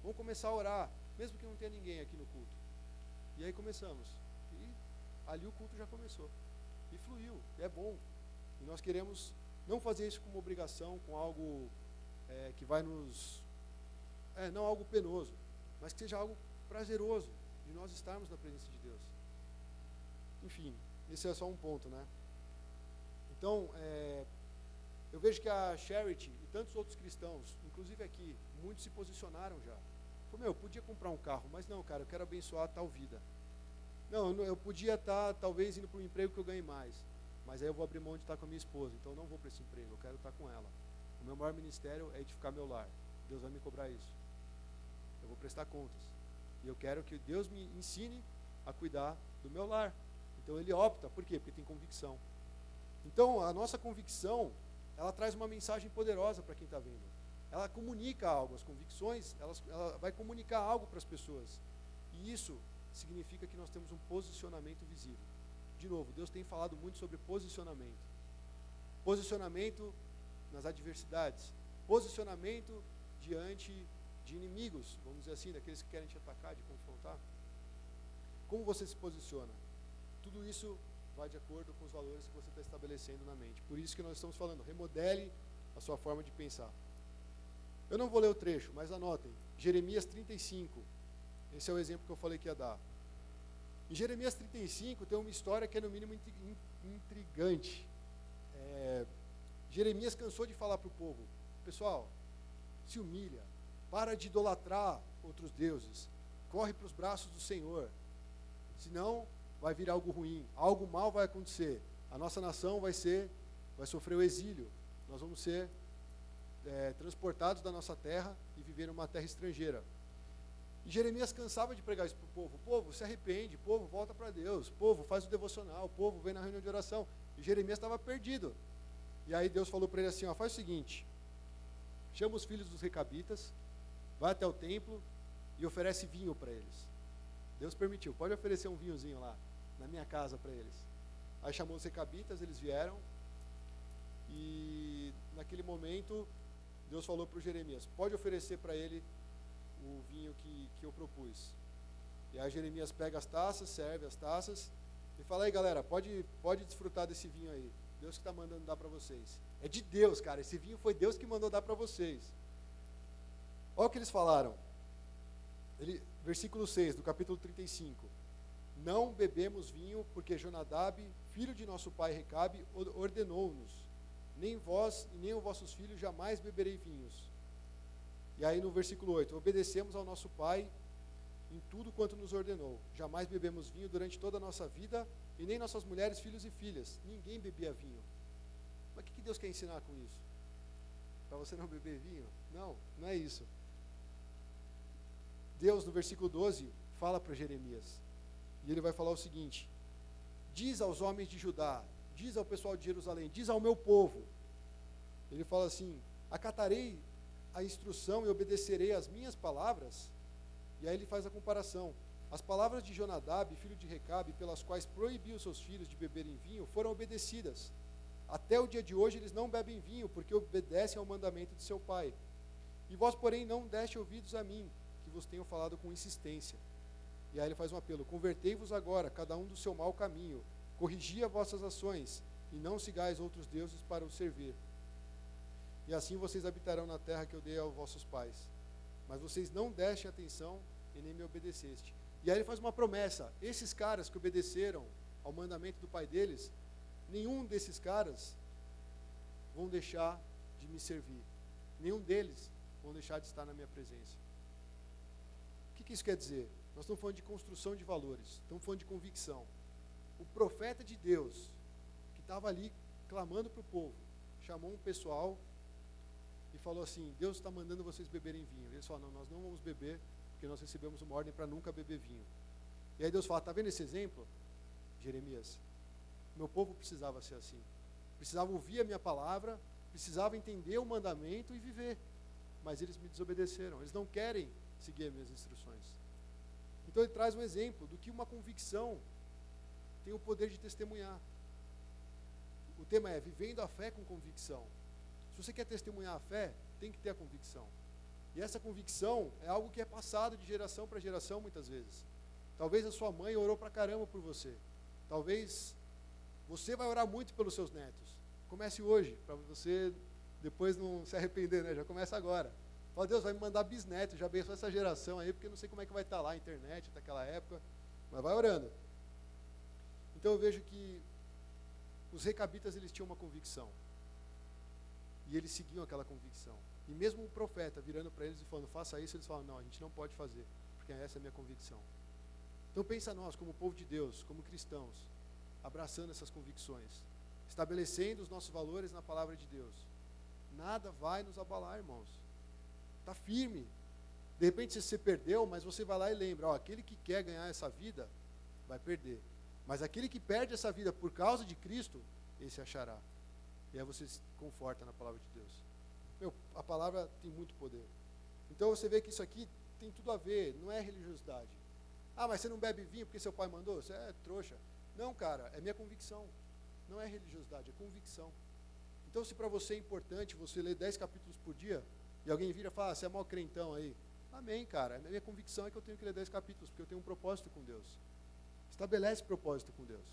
Speaker 1: Vamos começar a orar, mesmo que não tenha ninguém aqui no culto. E aí começamos. E ali o culto já começou. E fluiu, e é bom. E nós queremos não fazer isso como obrigação, com algo que vai nos... não algo penoso, mas que seja algo prazeroso, de nós estarmos na presença de Deus. Enfim, esse é só um ponto, né? Então, eu vejo que a Charity e tantos outros cristãos, inclusive aqui, muitos se posicionaram já. Falei, eu podia comprar um carro, mas não, cara, eu quero abençoar tal vida. Não, eu podia estar, talvez, indo para um emprego que eu ganhe mais, mas aí eu vou abrir mão de estar com a minha esposa, então eu não vou para esse emprego, eu quero estar com ela. O meu maior ministério é edificar meu lar. Deus vai me cobrar isso. Eu vou prestar contas. E eu quero que Deus me ensine a cuidar do meu lar. Então ele opta, por quê? Porque tem convicção. Então a nossa convicção, ela traz uma mensagem poderosa para quem está vendo. Ela comunica algo, as convicções, ela vai comunicar algo para as pessoas. E isso significa que nós temos um posicionamento visível. De novo, Deus tem falado muito sobre posicionamento. Posicionamento nas adversidades. Posicionamento diante de inimigos, vamos dizer assim, daqueles que querem te atacar, de confrontar. Como você se posiciona? Tudo isso vai de acordo com os valores que você está estabelecendo na mente. Por isso que nós estamos falando, remodele a sua forma de pensar. Eu não vou ler o trecho, mas anotem. Jeremias 35. Esse é o exemplo que eu falei que ia dar. Em Jeremias 35 tem uma história que é no mínimo intrigante. Jeremias cansou de falar para o povo, pessoal, se humilha, para de idolatrar outros deuses, corre para os braços do Senhor, senão vai vir algo ruim, algo mal vai acontecer, a nossa nação vai sofrer o exílio, nós vamos ser transportados da nossa terra e viver numa terra estrangeira. E Jeremias cansava de pregar isso para o povo se arrepende, povo volta para Deus, povo faz o devocional, povo vem na reunião de oração, e Jeremias estava perdido. E aí Deus falou para ele assim, faz o seguinte, chama os filhos dos recabitas, vai até o templo e oferece vinho para eles. Deus permitiu, pode oferecer um vinhozinho lá, na minha casa para eles. Aí chamou os recabitas, eles vieram, e naquele momento, Deus falou para o Jeremias, pode oferecer para ele o vinho que eu propus. E aí Jeremias pega as taças, serve as taças, e fala, aí galera, pode desfrutar desse vinho aí. Deus que está mandando dar para vocês. É de Deus, cara. Esse vinho foi Deus que mandou dar para vocês. Olha o que eles falaram. Versículo 6 do capítulo 35. Não bebemos vinho, porque Jonadab, filho de nosso pai Recabe, ordenou-nos. Nem vós e nem os vossos filhos jamais beberei vinhos. E aí no versículo 8. Obedecemos ao nosso pai em tudo quanto nos ordenou. Jamais bebemos vinho durante toda a nossa vida, e nem nossas mulheres, filhos e filhas. Ninguém bebia vinho. Mas o que Deus quer ensinar com isso? para você não beber vinho. Não, não é isso. Deus, no versículo 12, fala para Jeremias. E ele vai falar o seguinte: diz aos homens de Judá, diz ao pessoal de Jerusalém, diz ao meu povo. Ele fala assim: acatarei a instrução e obedecerei às minhas palavras. E aí ele faz a comparação. As palavras de Jonadab, filho de Recabe, pelas quais proibiu seus filhos de beberem vinho, foram obedecidas. Até o dia de hoje eles não bebem vinho, porque obedecem ao mandamento de seu pai. E vós, porém, não deste ouvidos a mim, que vos tenho falado com insistência. E aí ele faz um apelo: convertei-vos agora, cada um do seu mau caminho, corrigi as vossas ações, e não sigais outros deuses para os servir. E assim vocês habitarão na terra que eu dei aos vossos pais. Mas vocês não destem atenção e nem me obedeceste. E aí ele faz uma promessa: esses caras que obedeceram ao mandamento do pai deles, nenhum desses caras vão deixar de me servir. Nenhum deles vão deixar de estar na minha presença. O que isso quer dizer? Nós estamos falando de construção de valores, estamos falando de convicção. O profeta de Deus, que estava ali clamando para o povo, chamou um pessoal e falou assim: Deus está mandando vocês beberem vinho. Eles falaram: não, nós não vamos beber, porque nós recebemos uma ordem para nunca beber vinho. E aí Deus fala: está vendo esse exemplo, Jeremias? Meu povo precisava ser assim, precisava ouvir a minha palavra, precisava entender o mandamento e viver, mas eles me desobedeceram, eles não querem seguir as minhas instruções. Então ele traz um exemplo do que uma convicção tem o poder de testemunhar. O tema é vivendo a fé com convicção. Se você quer testemunhar a fé, tem que ter a convicção. E essa convicção é algo que é passado de geração para geração muitas vezes. Talvez a sua mãe orou pra caramba por você. Talvez você vai orar muito pelos seus netos. Comece hoje, para você depois não se arrepender, né? Já começa agora. Fala: Deus vai me mandar bisneto, já abençoa essa geração aí, porque eu não sei como é que vai estar lá a internet daquela época, mas vai orando. Então eu vejo que os recabitas, eles tinham uma convicção. E eles seguiam aquela convicção. E mesmo o profeta virando para eles e falando: faça isso, eles falam: não, a gente não pode fazer, porque essa é a minha convicção. Então pensa nós, como povo de Deus, como cristãos, abraçando essas convicções, estabelecendo os nossos valores na palavra de Deus. Nada vai nos abalar, irmãos. Está firme. De repente você perdeu, mas você vai lá e lembra: ó, aquele que quer ganhar essa vida, vai perder. Mas aquele que perde essa vida por causa de Cristo, esse achará. E aí você se conforta na palavra de Deus. A palavra tem muito poder. Então você vê que isso aqui tem tudo a ver, não é religiosidade. Ah, mas você não bebe vinho porque seu pai mandou? Você é trouxa. Não, cara, é minha convicção. Não é religiosidade, é convicção. Então se para você é importante você ler 10 capítulos por dia, e alguém vira e fala: você é mó crentão aí. Amém, cara. A minha convicção é que eu tenho que ler 10 capítulos, porque eu tenho um propósito com Deus. Estabelece propósito com Deus.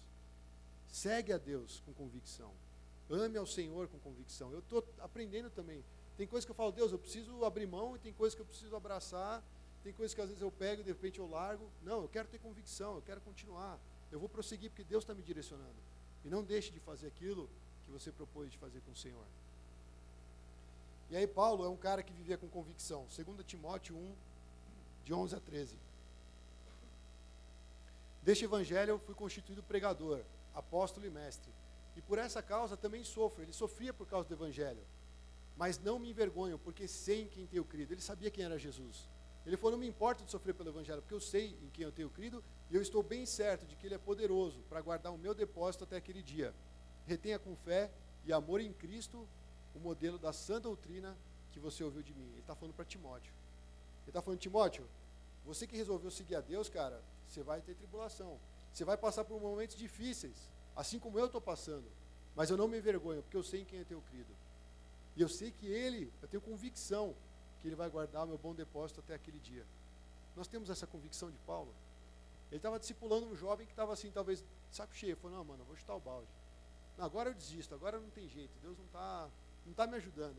Speaker 1: Segue a Deus com convicção. Ame ao Senhor com convicção. Eu estou aprendendo também. Tem coisas que eu falo: Deus, eu preciso abrir mão, e tem coisas que eu preciso abraçar, tem coisas que às vezes eu pego e de repente eu largo. Não, eu quero ter convicção, eu quero continuar. Eu vou prosseguir porque Deus está me direcionando. E não deixe de fazer aquilo que você propôs de fazer com o Senhor. E aí Paulo é um cara que vivia com convicção. 2 Timóteo 1, de 11 a 13. Deste evangelho eu fui constituído pregador, apóstolo e mestre. E por essa causa também sofro. Ele sofria por causa do evangelho. Mas não me envergonho, porque sei em quem tenho crido. Ele sabia quem era Jesus. Ele falou: não me importa de sofrer pelo evangelho, porque eu sei em quem eu tenho crido, e eu estou bem certo de que ele é poderoso para guardar o meu depósito até aquele dia. Retenha com fé e amor em Cristo o modelo da sã doutrina que você ouviu de mim. Ele está falando para Timóteo. Ele está falando: Timóteo, você que resolveu seguir a Deus, cara, você vai ter tribulação. Você vai passar por momentos difíceis, assim como eu estou passando. Mas eu não me envergonho, porque eu sei em quem eu tenho crido. E eu sei que eu tenho convicção que ele vai guardar o meu bom depósito até aquele dia. Nós temos essa convicção de Paulo. Ele estava discipulando um jovem que estava assim, talvez, de saco cheio. Ele falou: não, mano, eu vou chutar o balde. Não, agora eu desisto, agora não tem jeito. Deus não tá me ajudando.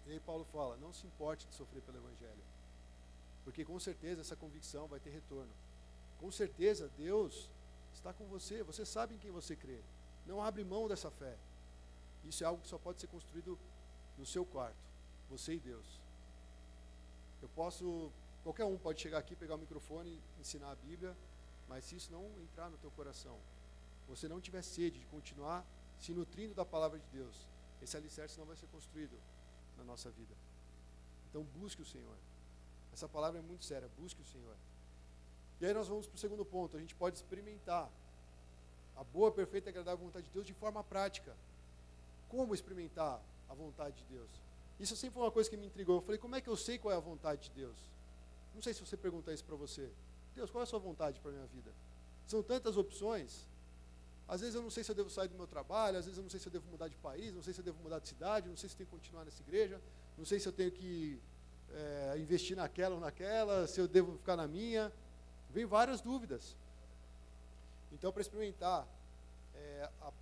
Speaker 1: E aí Paulo fala: não se importe de sofrer pelo evangelho. Porque com certeza essa convicção vai ter retorno. Com certeza Deus está com você. Você sabe em quem você crê. Não abre mão dessa fé. Isso é algo que só pode ser construído no seu quarto. Você e Deus. Qualquer um pode chegar aqui, pegar o microfone e ensinar a Bíblia, mas se isso não entrar no teu coração, você não tiver sede de continuar se nutrindo da palavra de Deus, esse alicerce não vai ser construído na nossa vida. Então busque o Senhor. Essa palavra é muito séria, busque o Senhor. E aí nós vamos para o segundo ponto, a gente pode experimentar a boa, perfeita e agradável vontade de Deus de forma prática. Como experimentar a vontade de Deus? Isso sempre foi uma coisa que me intrigou. Eu falei, como é que eu sei qual é a vontade de Deus? Não sei se você perguntar isso para você. Deus, qual é a sua vontade para a minha vida? São tantas opções. Às vezes eu não sei se eu devo sair do meu trabalho, às vezes eu não sei se eu devo mudar de país, não sei se eu devo mudar de cidade, não sei se eu tenho que continuar nessa igreja, não sei se eu tenho que investir naquela ou naquela, se eu devo ficar na minha. Vem várias dúvidas. Então, para experimentar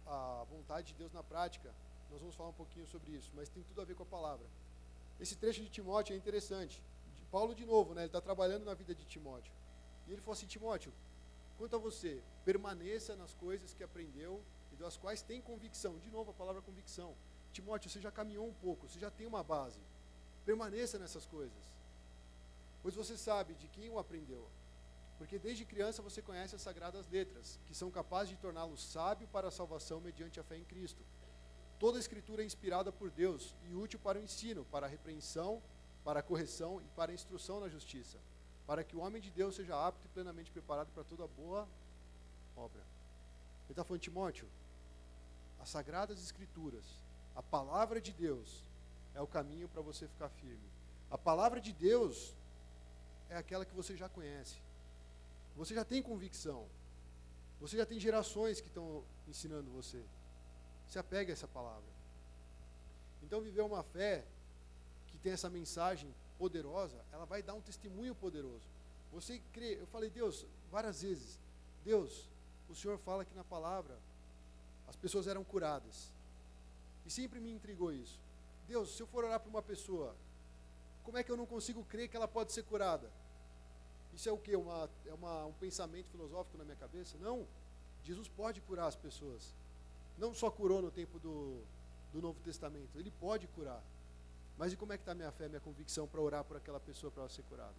Speaker 1: a vontade de Deus na prática, nós vamos falar um pouquinho sobre isso, mas tem tudo a ver com a palavra. Esse trecho de Timóteo é interessante. Paulo, de novo, né, ele está trabalhando na vida de Timóteo. E ele falou assim, Timóteo, quanto a você, permaneça nas coisas que aprendeu e das quais tem convicção. De novo, a palavra convicção. Timóteo, você já caminhou um pouco, você já tem uma base. Permaneça nessas coisas. Pois você sabe de quem o aprendeu. Porque desde criança você conhece as sagradas letras, que são capazes de torná-lo sábio para a salvação mediante a fé em Cristo. Toda a escritura é inspirada por Deus e útil para o ensino, para a repreensão, para a correção e para a instrução na justiça, para que o homem de Deus seja apto e plenamente preparado para toda boa obra. Ele está falando, Timóteo, as sagradas escrituras, a palavra de Deus é o caminho para você ficar firme. A palavra de Deus é aquela que você já conhece. Você já tem convicção. Você já tem gerações que estão ensinando você. Se apegue a essa palavra. Então, viver uma fé que tem essa mensagem poderosa, ela vai dar um testemunho poderoso. Você crê, eu falei, Deus, várias vezes, Deus, o Senhor fala que na palavra as pessoas eram curadas. E sempre me intrigou isso. Deus, se eu for orar para uma pessoa, como é que eu não consigo crer que ela pode ser curada? Isso é o quê? Um pensamento filosófico na minha cabeça? Não. Jesus pode curar as pessoas. Não só curou no tempo do Novo Testamento. Ele pode curar. Mas e como é que está a minha fé, minha convicção para orar por aquela pessoa para ela ser curada?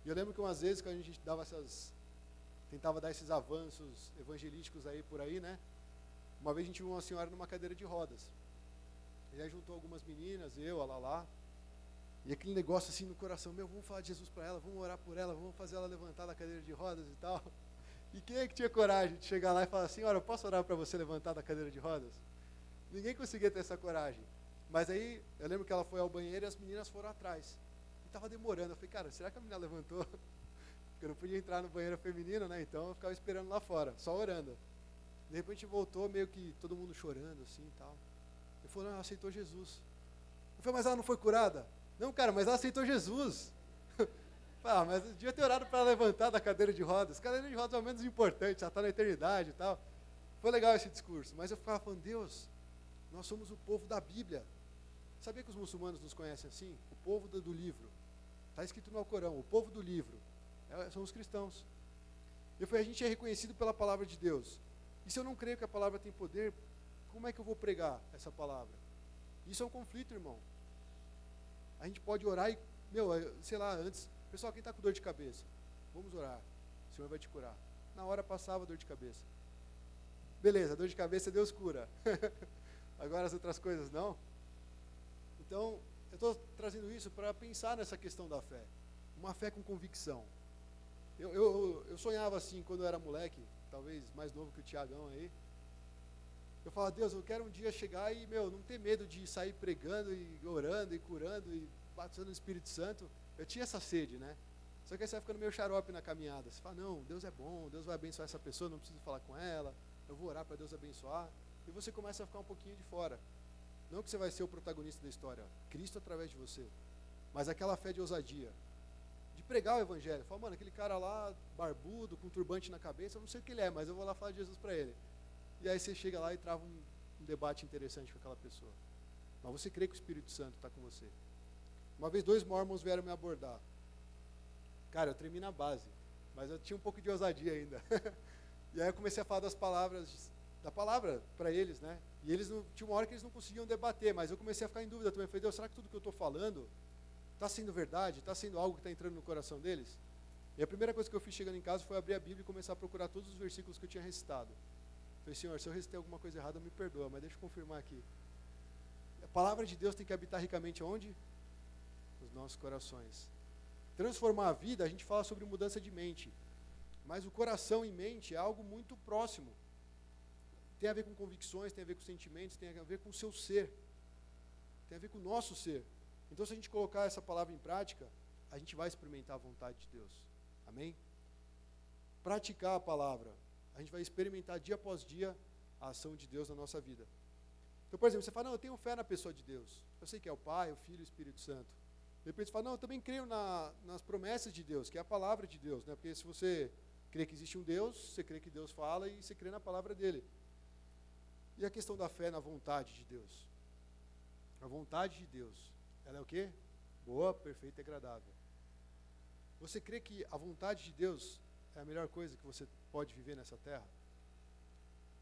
Speaker 1: E eu lembro que umas vezes, quando a gente tentava dar esses avanços evangelísticos aí por aí, né? Uma vez a gente viu uma senhora numa cadeira de rodas. E aí juntou algumas meninas, eu, a Lalá. E aquele negócio assim no coração, vamos falar de Jesus para ela, vamos orar por ela, vamos fazer ela levantar da cadeira de rodas e tal. E quem é que tinha coragem de chegar lá e falar assim, eu posso orar para você levantar da cadeira de rodas? Ninguém conseguia ter essa coragem. Mas aí, eu lembro que ela foi ao banheiro e as meninas foram atrás. E estava demorando. Eu falei, cara, será que a menina levantou? Porque eu não podia entrar no banheiro feminino, né? Então eu ficava esperando lá fora, só orando. De repente voltou, meio que todo mundo chorando assim e tal. Ele falou, não, ela aceitou Jesus. Eu falei, mas ela não foi curada? Não, cara, mas ela aceitou Jesus. Mas eu devia ter orado para ela levantar da cadeira de rodas. Cadeira de rodas é o menos importante, ela está na eternidade e tal. Foi legal esse discurso, mas eu ficava falando, Deus, nós somos o povo da Bíblia. Sabia que os muçulmanos nos conhecem assim? O povo do livro. Está escrito no Alcorão, o povo do livro. São os cristãos. Eu falei, a gente é reconhecido pela palavra de Deus. E se eu não creio que a palavra tem poder, como é que eu vou pregar essa palavra? Isso é um conflito, irmão. A gente pode orar e, sei lá, antes, pessoal, quem está com dor de cabeça? Vamos orar, o Senhor vai te curar. Na hora passava a dor de cabeça. Beleza, dor de cabeça Deus cura. Agora as outras coisas não. Então, eu estou trazendo isso para pensar nessa questão da fé. Uma fé com convicção. Eu sonhava assim quando eu era moleque, talvez mais novo que o Tiagão aí. Eu falava, Deus, eu quero um dia chegar e, não ter medo de sair pregando e orando e curando e batendo no Espírito Santo. Eu tinha essa sede, né? Só que aí você vai ficando meio xarope na caminhada. Você fala, não, Deus é bom, Deus vai abençoar essa pessoa, não preciso falar com ela, eu vou orar para Deus abençoar. E você começa a ficar um pouquinho de fora. Não que você vai ser o protagonista da história, Cristo através de você. Mas aquela fé de ousadia, de pregar o evangelho. Fala, mano, aquele cara lá, barbudo, com turbante na cabeça, eu não sei o que ele é, mas eu vou lá falar de Jesus para ele. E aí você chega lá e trava um debate interessante com aquela pessoa. Mas você crê que o Espírito Santo está com você. Uma vez 2 mormons vieram me abordar. Cara, eu tremi na base, mas eu tinha um pouco de ousadia ainda. E aí eu comecei a falar da palavra para eles, né? E eles tinha uma hora que eles não conseguiam debater, mas eu comecei a ficar em dúvida também. Eu falei, Deus, será que tudo que eu estou falando está sendo verdade? Está sendo algo que está entrando no coração deles? E a primeira coisa que eu fiz chegando em casa foi abrir a Bíblia e começar a procurar todos os versículos que eu tinha recitado. Eu falei, Senhor, se eu recitei alguma coisa errada, me perdoa, mas deixa eu confirmar aqui. palavra de Deus tem que habitar ricamente onde? Nos nossos corações. Transformar a vida, a gente fala sobre mudança de mente. Mas o coração e mente é algo muito próximo. Tem a ver com convicções, tem a ver com sentimentos, tem a ver com o seu ser. Tem a ver com o nosso ser. Então, se a gente colocar essa palavra em prática, a gente vai experimentar a vontade de Deus. Amém? Praticar a palavra. A gente vai experimentar dia após dia a ação de Deus na nossa vida. Então, por exemplo, você fala, não, eu tenho fé na pessoa de Deus. Eu sei que é o Pai, o Filho e o Espírito Santo. Depois você fala, não, eu também creio nas promessas de Deus, que é a palavra de Deus, né? Porque se você crê que existe um Deus, você crê que Deus fala e você crê na palavra dele. E a questão da fé na vontade de Deus? A vontade de Deus, ela é o quê? Boa, perfeita e agradável. Você crê que a vontade de Deus é a melhor coisa que você pode viver nessa terra?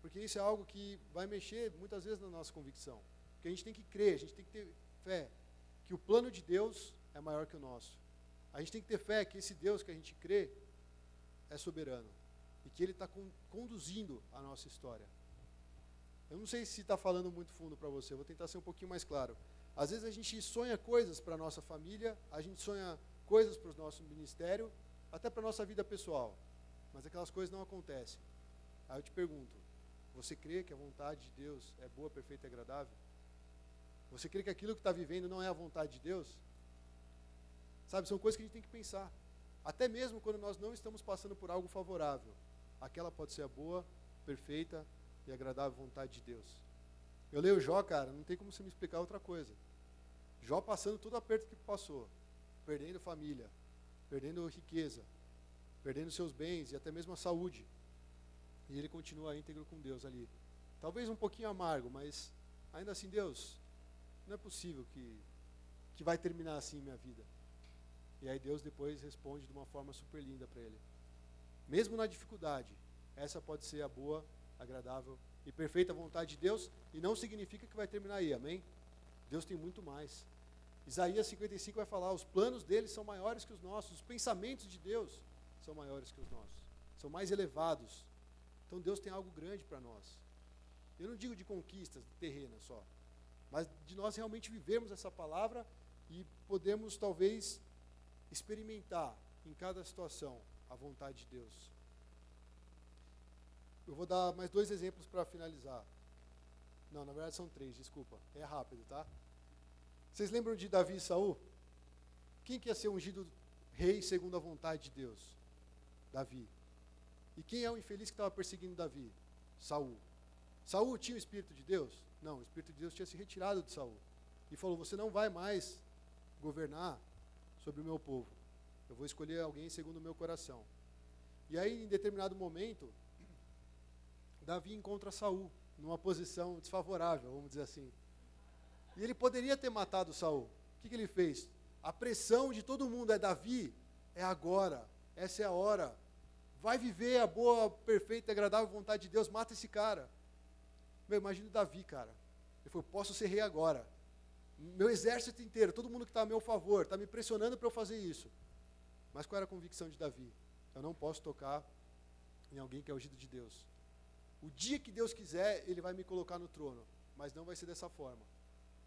Speaker 1: Porque isso é algo que vai mexer muitas vezes na nossa convicção. Porque a gente tem que crer, a gente tem que ter fé que o plano de Deus é maior que o nosso. A gente tem que ter fé que esse Deus que a gente crê é soberano e que Ele está conduzindo a nossa história. Eu não sei se está falando muito fundo para você, eu vou tentar ser um pouquinho mais claro. Às vezes a gente sonha coisas para a nossa família, a gente sonha coisas para o nosso ministério, até para a nossa vida pessoal, mas aquelas coisas não acontecem. Aí eu te pergunto, você crê que a vontade de Deus é boa, perfeita e agradável? Você crê que aquilo que está vivendo não é a vontade de Deus? Sabe, são coisas que a gente tem que pensar. Até mesmo quando nós não estamos passando por algo favorável, aquela pode ser a boa, perfeita e agradável vontade de Deus. Eu leio Jó, cara, não tem como você me explicar outra coisa. Jó passando todo o aperto que passou, perdendo família, perdendo riqueza, perdendo seus bens e até mesmo a saúde. E ele continua íntegro com Deus ali. Talvez um pouquinho amargo, mas ainda assim, Deus, não é possível que vai terminar assim minha vida. E aí Deus depois responde de uma forma super linda para ele. Mesmo na dificuldade, essa pode ser a boa, agradável e perfeita vontade de Deus, e não significa que vai terminar aí, amém? Deus tem muito mais. Isaías 55 vai falar, os planos dele são maiores que os nossos, os pensamentos de Deus são maiores que os nossos, são mais elevados. Então Deus tem algo grande para nós. Eu não digo de conquistas terrenas só, mas de nós realmente vivermos essa palavra e podemos talvez experimentar em cada situação a vontade de Deus. Eu vou dar mais 2 exemplos para finalizar. Não, na verdade são 3, desculpa. É rápido, tá? Vocês lembram de Davi e Saul? Quem que ia ser ungido rei segundo a vontade de Deus? Davi. E quem é o infeliz que estava perseguindo Davi? Saul. Saul tinha o Espírito de Deus? Não, o Espírito de Deus tinha se retirado de Saul. E falou, você não vai mais governar sobre o meu povo. Eu vou escolher alguém segundo o meu coração. E aí, em determinado momento, Davi encontra Saul numa posição desfavorável, vamos dizer assim. E ele poderia ter matado Saul. O que ele fez? A pressão de todo mundo é Davi, é agora, essa é a hora. Vai viver a boa, perfeita e agradável vontade de Deus, mata esse cara. Meu, imagina o Davi, cara. Ele falou, posso ser rei agora. Meu exército inteiro, todo mundo que está a meu favor, está me pressionando para eu fazer isso. Mas qual era a convicção de Davi? Eu não posso tocar em alguém que é ungido de Deus. O dia que Deus quiser, Ele vai me colocar no trono. Mas não vai ser dessa forma.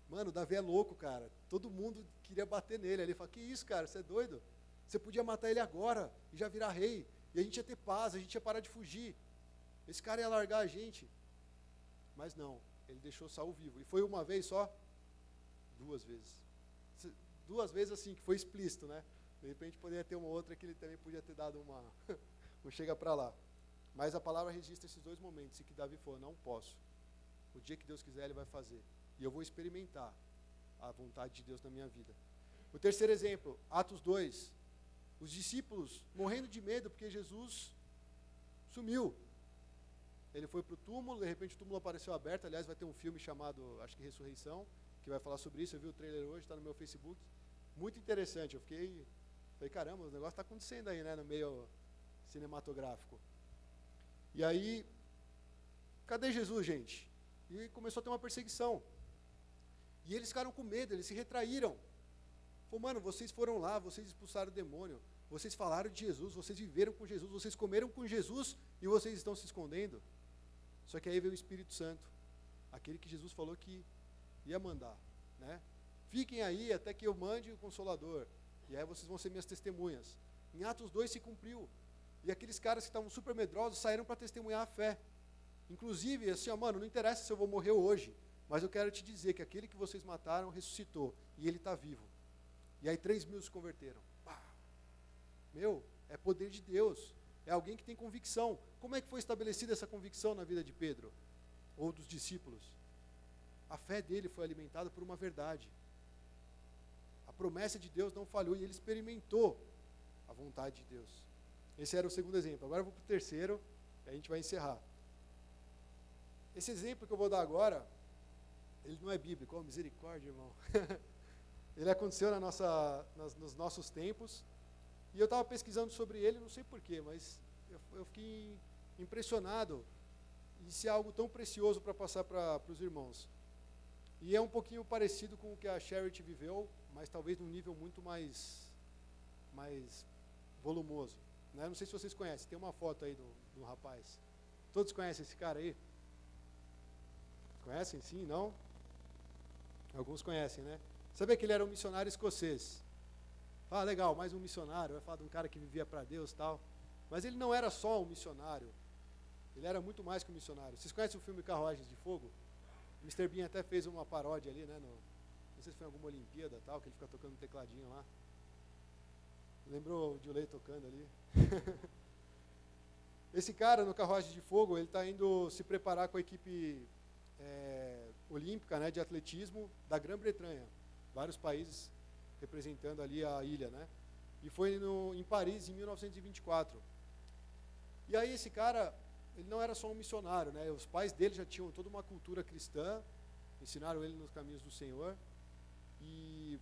Speaker 1: Mano, Davi é louco, cara. Todo mundo queria bater nele. Ele fala, que isso, cara, você é doido? Você podia matar ele agora e já virar rei. E a gente ia ter paz, a gente ia parar de fugir. Esse cara ia largar a gente. Mas não, ele deixou Saul vivo. E foi uma vez só? 2 vezes. 2 vezes assim, que foi explícito, né? De repente poderia ter uma outra que ele também podia ter dado um chega para lá. Mas a palavra registra esses 2 momentos, e que Davi falou, não posso. O dia que Deus quiser, Ele vai fazer. E eu vou experimentar a vontade de Deus na minha vida. O terceiro exemplo, Atos 2. Os discípulos morrendo de medo porque Jesus sumiu. Ele foi para o túmulo, de repente o túmulo apareceu aberto. Aliás, vai ter um filme chamado, acho que Ressurreição, que vai falar sobre isso. Eu vi o trailer hoje, está no meu Facebook. Muito interessante. Eu falei, caramba, o negócio está acontecendo aí, né, no meio cinematográfico. E aí, cadê Jesus, gente? E começou a ter uma perseguição. E eles ficaram com medo, eles se retraíram. Falou, mano, vocês foram lá, vocês expulsaram o demônio, vocês falaram de Jesus, vocês viveram com Jesus, vocês comeram com Jesus e vocês estão se escondendo. Só que aí veio o Espírito Santo, aquele que Jesus falou que ia mandar. né? Fiquem aí até que eu mande o Consolador, e aí vocês vão ser minhas testemunhas. Em Atos 2 se cumpriu, e aqueles caras que estavam super medrosos saíram para testemunhar a fé. Inclusive, assim, ó, mano, não interessa se eu vou morrer hoje, mas eu quero te dizer que aquele que vocês mataram ressuscitou, e ele está vivo. E aí 3.000 se converteram. Pá. Meu, é poder de Deus, é alguém que tem convicção. Como é que foi estabelecida essa convicção na vida de Pedro, ou dos discípulos? A fé dele foi alimentada por uma verdade. A promessa de Deus não falhou, e ele experimentou a vontade de Deus. Esse era o segundo exemplo. Agora eu vou para o terceiro, e a gente vai encerrar. Esse exemplo que eu vou dar agora, ele não é bíblico, oh, misericórdia, irmão. Ele aconteceu nos nossos tempos, e eu estava pesquisando sobre ele, não sei porquê, mas eu fiquei impressionado em ser algo tão precioso para passar para os irmãos. E é um pouquinho parecido com o que a Charity viveu, mas talvez num nível muito mais volumoso. Né? Não sei se vocês conhecem, tem uma foto aí do rapaz. Todos conhecem esse cara aí? Conhecem? Sim? Não? Alguns conhecem, né? Sabia que ele era um missionário escocês? Ah, legal, mais um missionário, vai falar de um cara que vivia para Deus e tal. Mas ele não era só um missionário, ele era muito mais que um missionário. Vocês conhecem o filme Carruagens de Fogo? O Mr. Bean até fez uma paródia ali, né? Não sei se foi em alguma Olimpíada tal, que ele fica tocando um tecladinho lá. Lembrou o Julei tocando ali? Esse cara no Carruagem de Fogo, ele está indo se preparar com a equipe olímpica, né, de atletismo da Grã-Bretanha. Vários países representando ali a ilha, né? E foi em Paris em 1924. E aí esse cara, ele não era só um missionário, né? Os pais dele já tinham toda uma cultura cristã, ensinaram ele nos caminhos do Senhor, e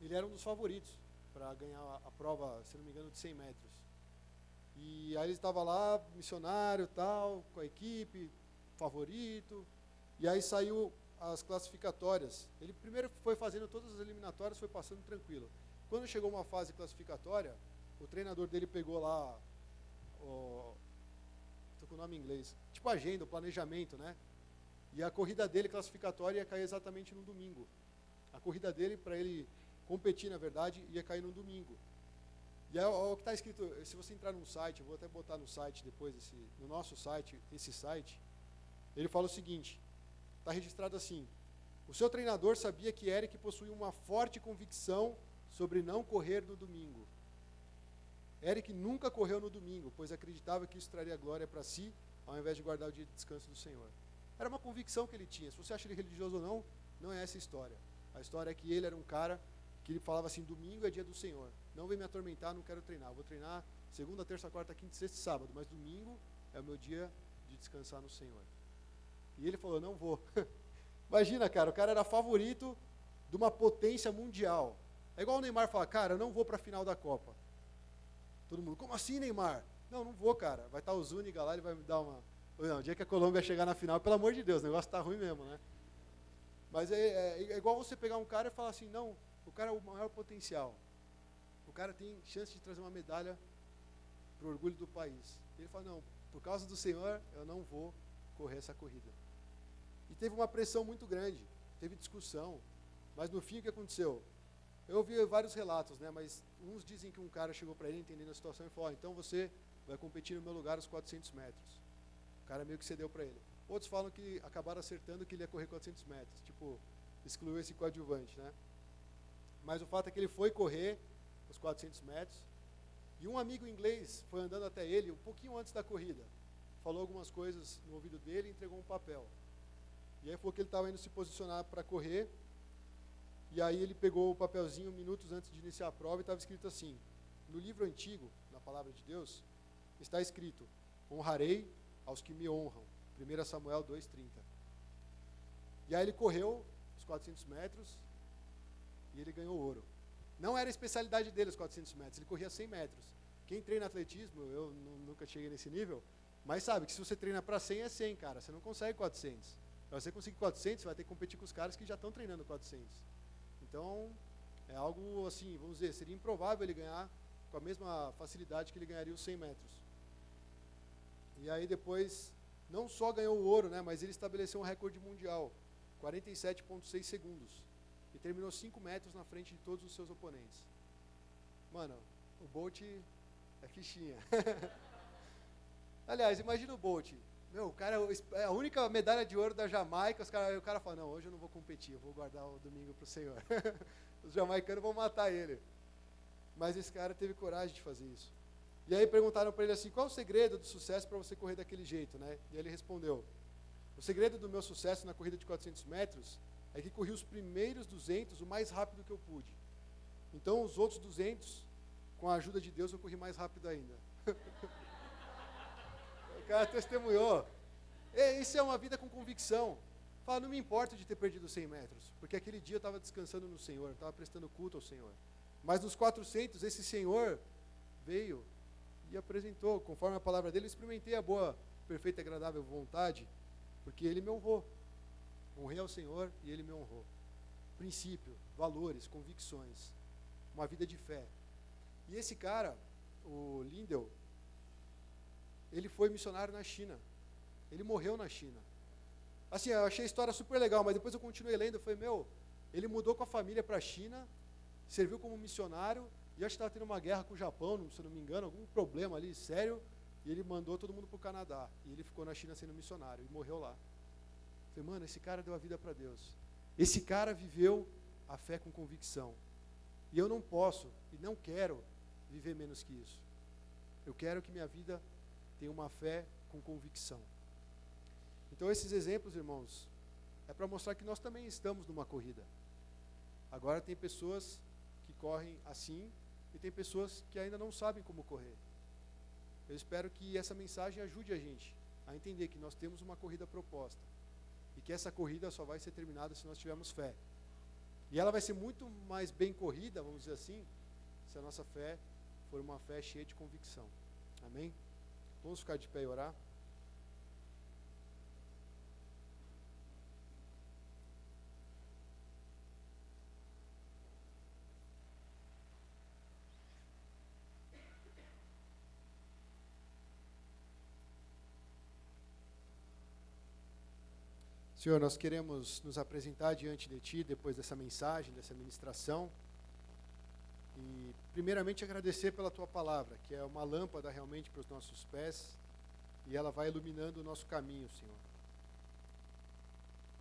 Speaker 1: ele era um dos favoritos para ganhar a prova, se não me engano, de 100 metros. E aí ele estava lá, missionário, tal, com a equipe, favorito, e aí saiu as classificatórias. Ele primeiro foi fazendo todas as eliminatórias, foi passando tranquilo. Quando chegou uma fase classificatória, o treinador dele pegou lá, estou com o nome em inglês, tipo agenda, o planejamento, né? E a corrida dele classificatória ia cair exatamente no domingo. A corrida dele, para ele competir, na verdade, ia cair no domingo. E é o que está escrito, se você entrar num site, eu vou até botar no site depois, no nosso site, esse site, ele fala o seguinte, está registrado assim: o seu treinador sabia que Eric possuía uma forte convicção sobre não correr no domingo. Eric nunca correu no domingo, pois acreditava que isso traria glória para si, ao invés de guardar o dia de descanso do Senhor. Era uma convicção que ele tinha. Se você acha ele religioso ou não, não é essa a história. A história é que ele era um cara que ele falava assim, domingo é dia do Senhor. Não vem me atormentar, não quero treinar. Eu vou treinar segunda, terça, quarta, quinta, sexta e sábado, mas domingo é o meu dia de descansar no Senhor. E ele falou, não vou. Imagina, cara, o cara era favorito de uma potência mundial. É igual o Neymar falar, cara, eu não vou para a final da Copa. Todo mundo, como assim, Neymar? Não vou, cara. Vai estar o Zúñiga lá, ele vai me dar uma... Não, o dia que a Colômbia chegar na final, pelo amor de Deus, o negócio está ruim mesmo, né? Mas é igual você pegar um cara e falar assim, não, o cara é o maior potencial. O cara tem chance de trazer uma medalha para o orgulho do país. Ele fala, não, por causa do Senhor, eu não vou correr essa corrida. E teve uma pressão muito grande, teve discussão, mas no fim o que aconteceu? Eu ouvi vários relatos, né, mas uns dizem que um cara chegou para ele entendendo a situação e falou, então você vai competir no meu lugar os 400 metros. O cara meio que cedeu para ele. Outros falam que acabaram acertando que ele ia correr 400 metros, tipo, excluiu esse coadjuvante, né? Mas o fato é que ele foi correr os 400 metros, e um amigo inglês foi andando até ele um pouquinho antes da corrida, falou algumas coisas no ouvido dele e entregou um papel. E aí falou que ele estava indo se posicionar para correr, e aí ele pegou o papelzinho minutos antes de iniciar a prova e estava escrito assim, no livro antigo, na palavra de Deus, está escrito, honrarei aos que me honram, 1 Samuel 2,30. E aí ele correu os 400 metros e ele ganhou ouro. Não era a especialidade dele os 400 metros, ele corria 100 metros. Quem treina atletismo, eu nunca cheguei nesse nível, mas sabe que se você treina para 100 é 100, cara, você não consegue 400. Para você conseguir 400, você vai ter que competir com os caras que já estão treinando 400. Então, é algo assim, vamos dizer, seria improvável ele ganhar com a mesma facilidade que ele ganharia os 100 metros. E aí depois, não só ganhou o ouro, né, mas ele estabeleceu um recorde mundial. 47,6 segundos. E terminou 5 metros na frente de todos os seus oponentes. Mano, o Bolt é fichinha. Aliás, imagina o Bolt. Meu, o cara é a única medalha de ouro da Jamaica. O cara fala, não, hoje eu não vou competir, eu vou guardar o domingo pro Senhor. Os jamaicanos vão matar ele. Mas esse cara teve coragem de fazer isso. E aí perguntaram para ele assim, qual o segredo do sucesso para você correr daquele jeito, né? E ele respondeu, o segredo do meu sucesso na corrida de 400 metros é que corri os primeiros 200 o mais rápido que eu pude. Então, os outros 200, com a ajuda de Deus, eu corri mais rápido ainda. O cara testemunhou. Isso é uma vida com convicção. Fala, não me importa de ter perdido 100 metros, porque aquele dia eu estava descansando no Senhor, estava prestando culto ao Senhor. Mas nos 400, esse Senhor veio e apresentou, conforme a palavra dele, eu experimentei a boa, perfeita e agradável vontade, porque ele me honrou. Honrei ao Senhor e ele me honrou. Princípio, valores, convicções, uma vida de fé. E esse cara, o Lindell, ele foi missionário na China. Ele morreu na China. Assim, eu achei a história super legal, mas depois eu continuei lendo, eu falei, ele mudou com a família para a China, serviu como missionário, e acho que estava tendo uma guerra com o Japão, se eu não me engano, algum problema ali, sério, e ele mandou todo mundo para o Canadá, e ele ficou na China sendo missionário, e morreu lá. Eu falei, mano, esse cara deu a vida para Deus. Esse cara viveu a fé com convicção. E eu não posso, e não quero, viver menos que isso. Eu quero que minha vida tenha uma fé com convicção. Então, esses exemplos, irmãos, é para mostrar que nós também estamos numa corrida. Agora, tem pessoas que correm assim e tem pessoas que ainda não sabem como correr. Eu espero que essa mensagem ajude a gente a entender que nós temos uma corrida proposta e que essa corrida só vai ser terminada se nós tivermos fé. E ela vai ser muito mais bem corrida, vamos dizer assim, se a nossa fé for uma fé cheia de convicção. Amém? Vamos ficar de pé e orar? Senhor, nós queremos nos apresentar diante de Ti, depois dessa mensagem, dessa ministração, e primeiramente agradecer pela Tua palavra, que é uma lâmpada realmente para os nossos pés, e ela vai iluminando o nosso caminho, Senhor.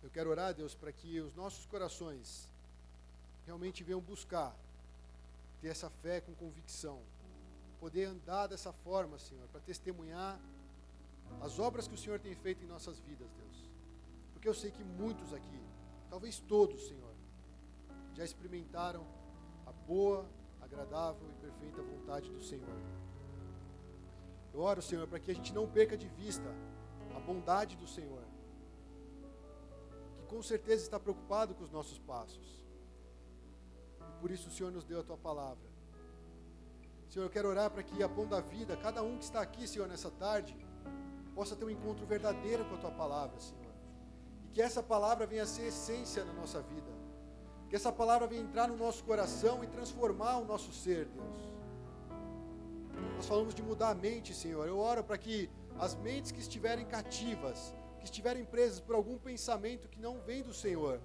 Speaker 1: Eu quero orar, Deus, para que os nossos corações realmente venham buscar ter essa fé com convicção, poder andar dessa forma, Senhor, para testemunhar as obras que o Senhor tem feito em nossas vidas, Deus. Porque eu sei que muitos aqui, talvez todos, Senhor, já experimentaram a boa, agradável e perfeita vontade do Senhor. Eu oro, Senhor, para que a gente não perca de vista a bondade do Senhor, que com certeza está preocupado com os nossos passos. E por isso o Senhor nos deu a Tua palavra. Senhor, eu quero orar para que a Pão da Vida, cada um que está aqui, Senhor, nessa tarde, possa ter um encontro verdadeiro com a Tua palavra, Senhor. Que essa palavra venha a ser essência na nossa vida. Que essa palavra venha entrar no nosso coração e transformar o nosso ser, Deus. Nós falamos de mudar a mente, Senhor. Eu oro para que as mentes que estiverem cativas, que estiverem presas por algum pensamento que não vem do Senhor,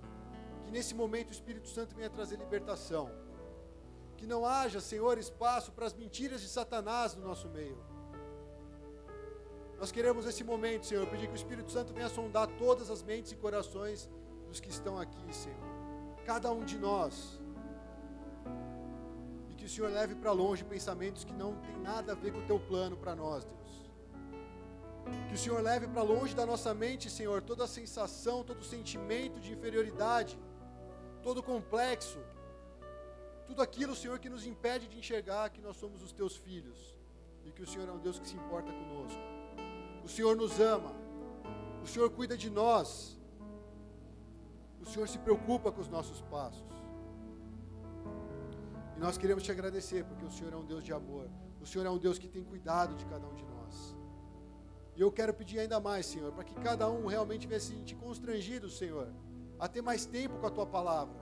Speaker 1: que nesse momento o Espírito Santo venha trazer libertação. Que não haja, Senhor, espaço para as mentiras de Satanás no nosso meio. Nós queremos esse momento, Senhor, pedir que o Espírito Santo venha sondar todas as mentes e corações dos que estão aqui, Senhor. Cada um de nós. E que o Senhor leve para longe pensamentos que não tem nada a ver com o Teu plano para nós, Deus. Que o Senhor leve para longe da nossa mente, Senhor, toda a sensação, todo o sentimento de inferioridade, todo o complexo, tudo aquilo, Senhor, que nos impede de enxergar que nós somos os Teus filhos e que o Senhor é um Deus que se importa conosco. O Senhor nos ama, o Senhor cuida de nós, o Senhor se preocupa com os nossos passos. E nós queremos Te agradecer, porque o Senhor é um Deus de amor, o Senhor é um Deus que tem cuidado de cada um de nós. E eu quero pedir ainda mais, Senhor, para que cada um realmente venha se sentir constrangido, Senhor, a ter mais tempo com a Tua palavra,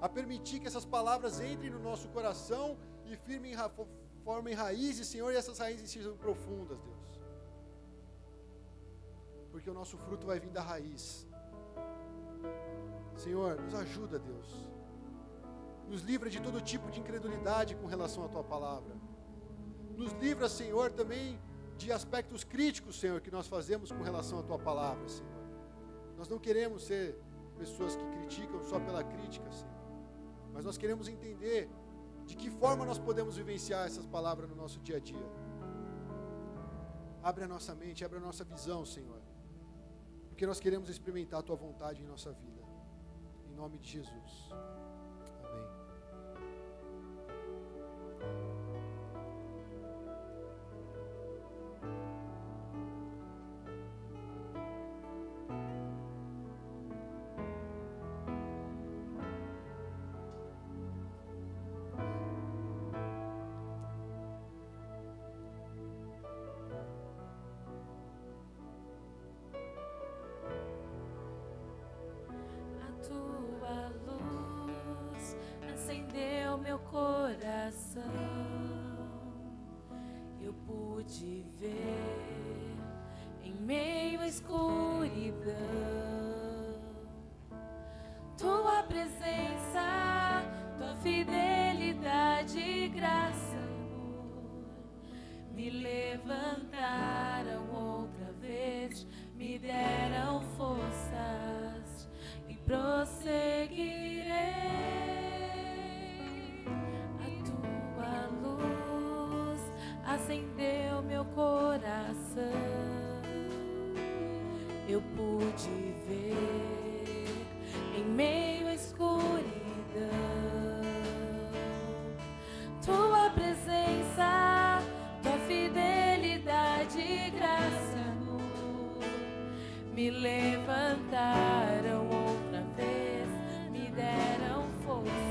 Speaker 1: a permitir que essas palavras entrem no nosso coração e formem raízes, Senhor, e essas raízes sejam profundas, Deus. Porque o nosso fruto vai vir da raiz. Senhor, nos ajuda, Deus. Nos livra de todo tipo de incredulidade com relação à Tua palavra. Nos livra, Senhor, também de aspectos críticos, Senhor, que nós fazemos com relação à Tua palavra, Senhor. Nós não queremos ser pessoas que criticam só pela crítica, Senhor. Mas nós queremos entender de que forma nós podemos vivenciar essas palavras no nosso dia a dia. Abre a nossa mente, abre a nossa visão, Senhor. Porque nós queremos experimentar a Tua vontade em nossa vida. Em nome de Jesus. Amém.
Speaker 2: Meu coração, eu pude ver em meio à escuridão Tua presença, Tua fidelidade, graça, amor, me levantaram outra vez, me deram forças e prosseguirei. Acendeu meu coração, eu pude ver em meio à escuridão Tua presença, Tua fidelidade, graça, amor, me levantaram outra vez, me deram forças.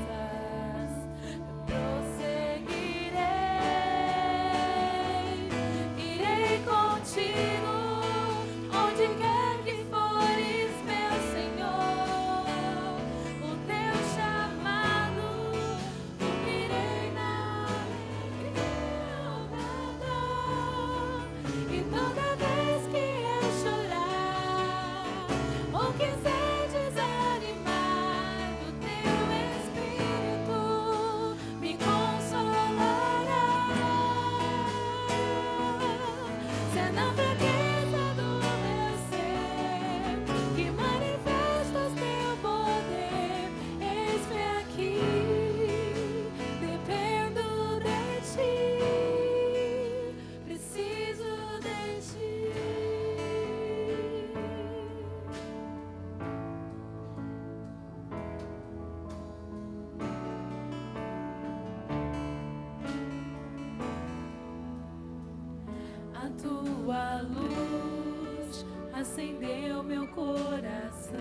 Speaker 2: Tua luz acendeu meu coração,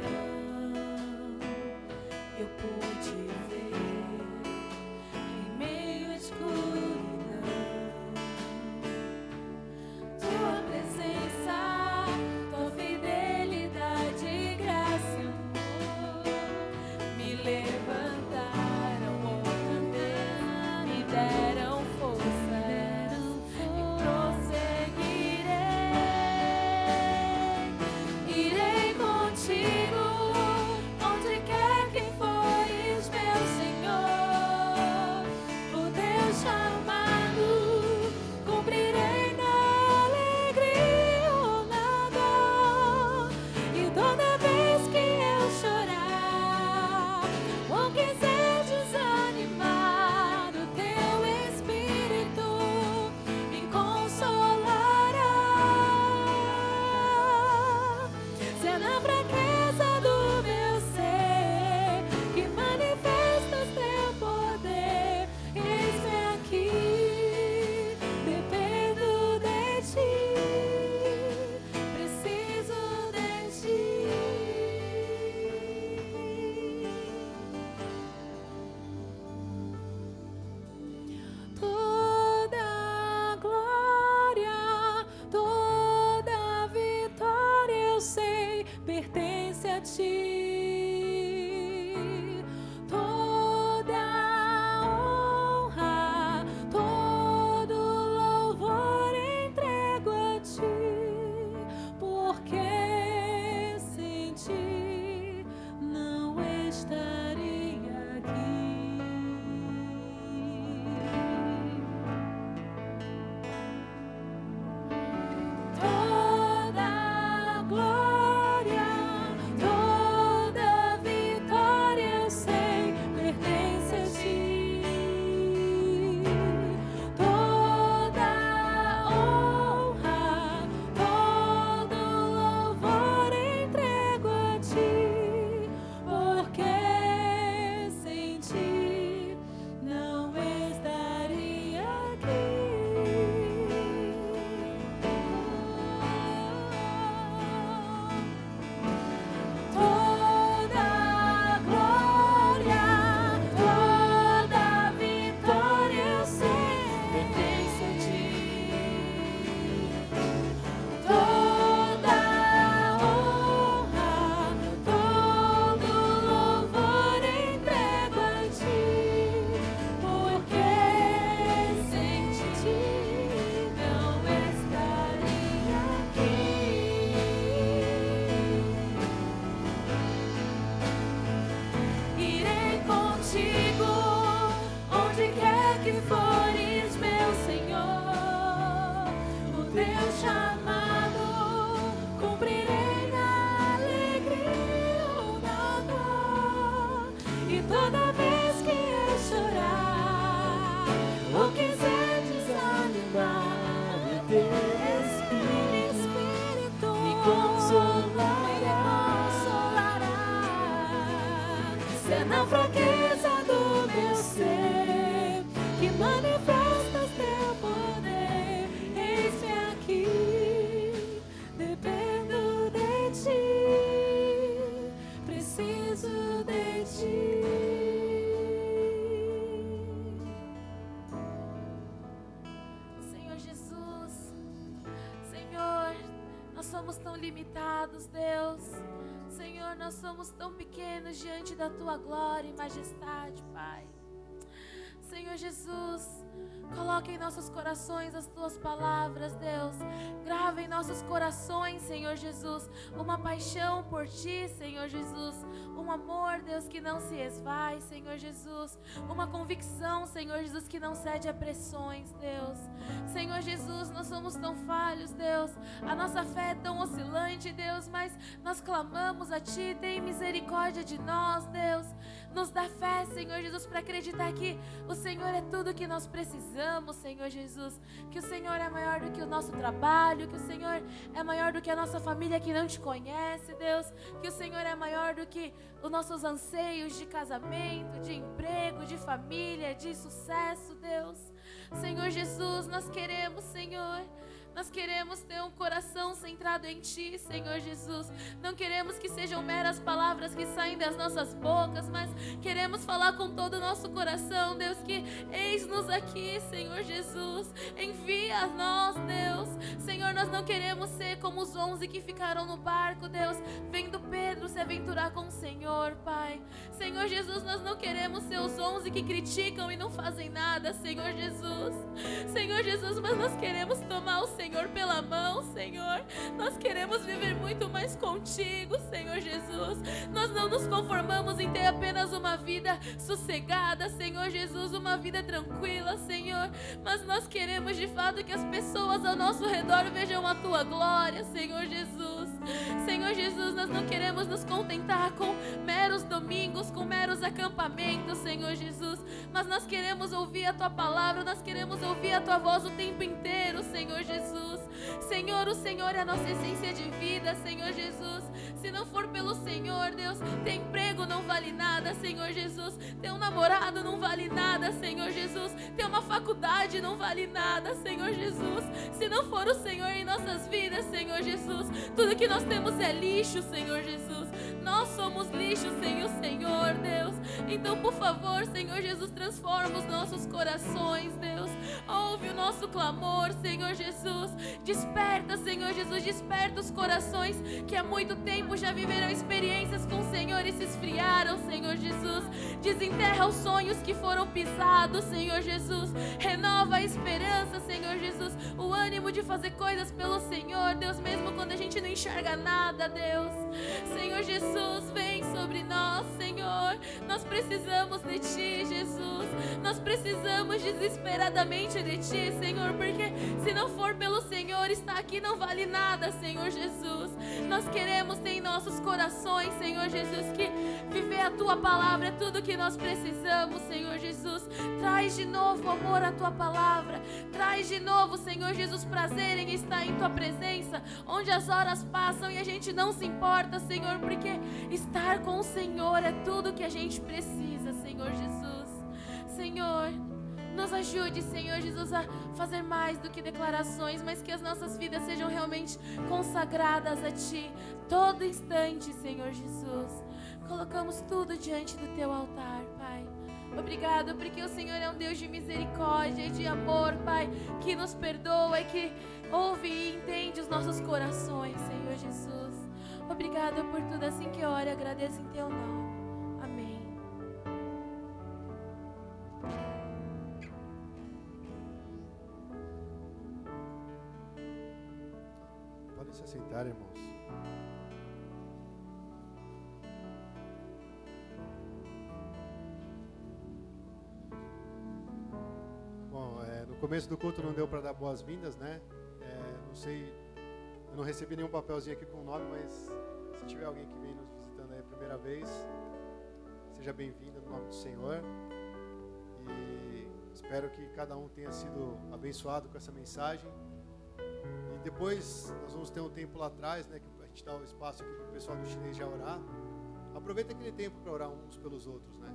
Speaker 2: eu pude ver em meio à escuridão Tua presença, Tua fidelidade, graça, amor, me levantaram outra vez, me deram forças. Irei contigo, onde quer que fores. teu chamado, cumprirei na alegria ou na dor. E toda vez que eu chorar ou quiser desanimar, o teu Espírito me consolará. Se é na fraqueza do meu ser que manifestas teu poder, eis-me aqui, dependo de ti, preciso de ti. Senhor Jesus, Senhor, nós somos tão limitados, Deus. Senhor, nós somos tão pequenos diante da tua glória e majestade, Pai. Senhor Jesus, coloca em nossos corações as tuas palavras, Deus. Grava em nossos corações, Senhor Jesus, uma paixão por ti, Senhor Jesus. Um amor, Deus, que não se esvai, Senhor Jesus. Uma convicção, Senhor Jesus, que não cede a pressões, Deus. Senhor Jesus, nós somos tão falhos, Deus. A nossa fé é tão oscilante, Deus, mas nós clamamos a ti. Tem misericórdia de nós, Deus. Nos dá fé, Senhor Jesus, para acreditar que o Senhor é tudo que nós precisamos, Senhor Jesus. Que o Senhor é maior do que o nosso trabalho, que o Senhor é maior do que a nossa família que não te conhece, Deus. Que o Senhor é maior do que os nossos anseios de casamento, de emprego, de família, de sucesso, Deus. Senhor Jesus, nós queremos, Senhor, nós queremos ter um coração centrado em ti, Senhor Jesus. Não queremos que sejam meras palavras que saem das nossas bocas, mas queremos falar com todo o nosso coração, Deus, que eis-nos aqui, Senhor Jesus. Envia a nós, Deus. Senhor, nós não queremos ser como os 11 que ficaram no barco, Deus, vendo Pedro se aventurar com o Senhor, Pai. Senhor Jesus, nós não queremos ser os 11 que criticam e não fazem nada, Senhor Jesus. Senhor Jesus, mas nós queremos tomar o Senhor pela mão, Senhor. Nós queremos viver muito mais contigo, Senhor Jesus. Nós não nos conformamos em ter apenas uma vida sossegada, Senhor Jesus, uma vida tranquila, Senhor. Mas nós queremos de fato que as pessoas ao nosso redor vejam a tua glória, Senhor Jesus. Senhor Jesus, nós não queremos nos contentar com meros domingos, com meros acampamentos, Senhor Jesus. Mas nós queremos ouvir a tua palavra, nós queremos ouvir a tua voz o tempo inteiro, Senhor Jesus. Senhor, o Senhor é a nossa essência de vida, Senhor Jesus. Se não for pelo Senhor, Deus, ter emprego não vale nada, Senhor Jesus. Ter um namorado não vale nada, Senhor Jesus. Ter uma faculdade não vale nada, Senhor Jesus. Se não for o Senhor em nossas vidas, Senhor Jesus, tudo que nós temos é lixo, Senhor Jesus. Nós somos lixo sem o Senhor, Deus. Então, por favor, Senhor Jesus, transforma os nossos corações, Deus. Ouve o nosso clamor, Senhor Jesus. Desperta, Senhor Jesus, desperta os corações que há muito tempo já viveram experiências com o Senhor e se esfriaram, Senhor Jesus. Desenterra os sonhos que foram pisados, Senhor Jesus. Renova a esperança, Senhor Jesus. O ânimo de fazer coisas pelo Senhor, Deus, mesmo quando a gente não enxerga nada, Deus. Senhor Jesus, vem sobre nós, Senhor. Nós precisamos de Ti, Jesus. Nós precisamos desesperadamente de Ti, Senhor, porque se não for pelo Senhor, estar aqui não vale nada, Senhor Jesus. Nós queremos ter em nossos corações, Senhor Jesus, que viver a Tua palavra é tudo que nós precisamos, Senhor Jesus. Traz de novo amor à Tua palavra. Traz de novo, Senhor Jesus, prazer em estar em Tua presença, onde as horas passam e a gente não se importa, Senhor, porque estar com o Senhor é tudo que a gente precisa, Senhor Jesus. Senhor, nos ajude, Senhor Jesus, a fazer mais do que declarações, mas que as nossas vidas sejam realmente consagradas a Ti, todo instante, Senhor Jesus. Colocamos tudo diante do Teu altar, Pai. Obrigado, porque o Senhor é um Deus de misericórdia e de amor, Pai, que nos perdoa e que ouve e entende os nossos corações, Senhor Jesus. Obrigado por tudo, assim que eu oro, agradeço em Teu nome. Amém.
Speaker 1: Podem se assentar, irmãos. Bom, no começo do culto não deu para dar boas-vindas, né? não sei, eu não recebi nenhum papelzinho aqui com o nome, mas se tiver alguém que vem nos visitando aí a primeira vez, seja bem-vindo no nome do Senhor. E espero que cada um tenha sido abençoado com essa mensagem. E depois nós vamos ter um tempo lá atrás, né, que a gente dá o espaço aqui para o pessoal do chinês já orar. Aproveita aquele tempo para orar uns pelos outros, né?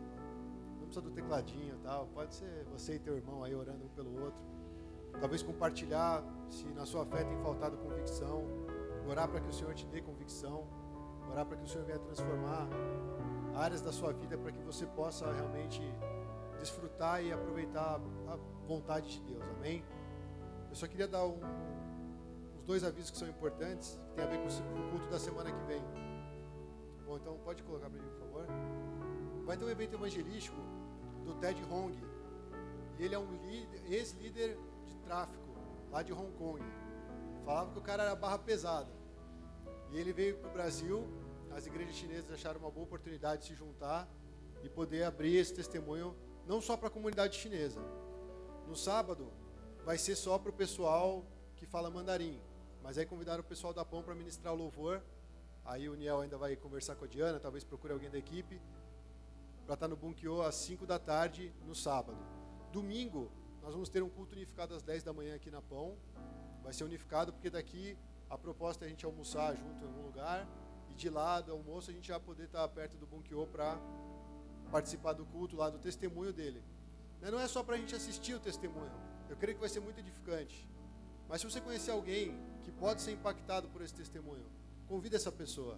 Speaker 1: Não precisa do tecladinho e tal, pode ser você e teu irmão aí orando um pelo outro. Talvez compartilhar, se na sua fé tem faltado convicção, orar para que o Senhor te dê convicção, orar para que o Senhor venha transformar áreas da sua vida para que você possa realmente desfrutar e aproveitar a vontade de Deus, amém? Eu só queria dar uns 2 avisos que são importantes, que tem a ver com o culto da semana que vem. Bom, então pode colocar para mim, por favor. Vai ter um evento evangelístico do Ted Hong, e ele é um ex-líder de tráfico lá de Hong Kong. Falava que o cara era barra pesada, e ele veio para o Brasil. As igrejas chinesas acharam uma boa oportunidade de se juntar e poder abrir esse testemunho não só para a comunidade chinesa. No sábado vai ser só para o pessoal que fala mandarim, mas aí convidaram o pessoal da Pão para ministrar o louvor. Aí o Niel ainda vai conversar com a Diana, talvez procure alguém da equipe, para estar no Bunkyo às 5 da tarde no sábado. Domingo, nós vamos ter um culto unificado às 10 da manhã aqui na Pão. Vai ser unificado porque daqui a proposta é a gente almoçar junto em algum lugar, e de lá do almoço a gente vai poder estar perto do Bunkyo para participar do culto lá, do testemunho dele. Não é só para a gente assistir o testemunho, eu creio que vai ser muito edificante. Mas se você conhecer alguém que pode ser impactado por esse testemunho, convida essa pessoa,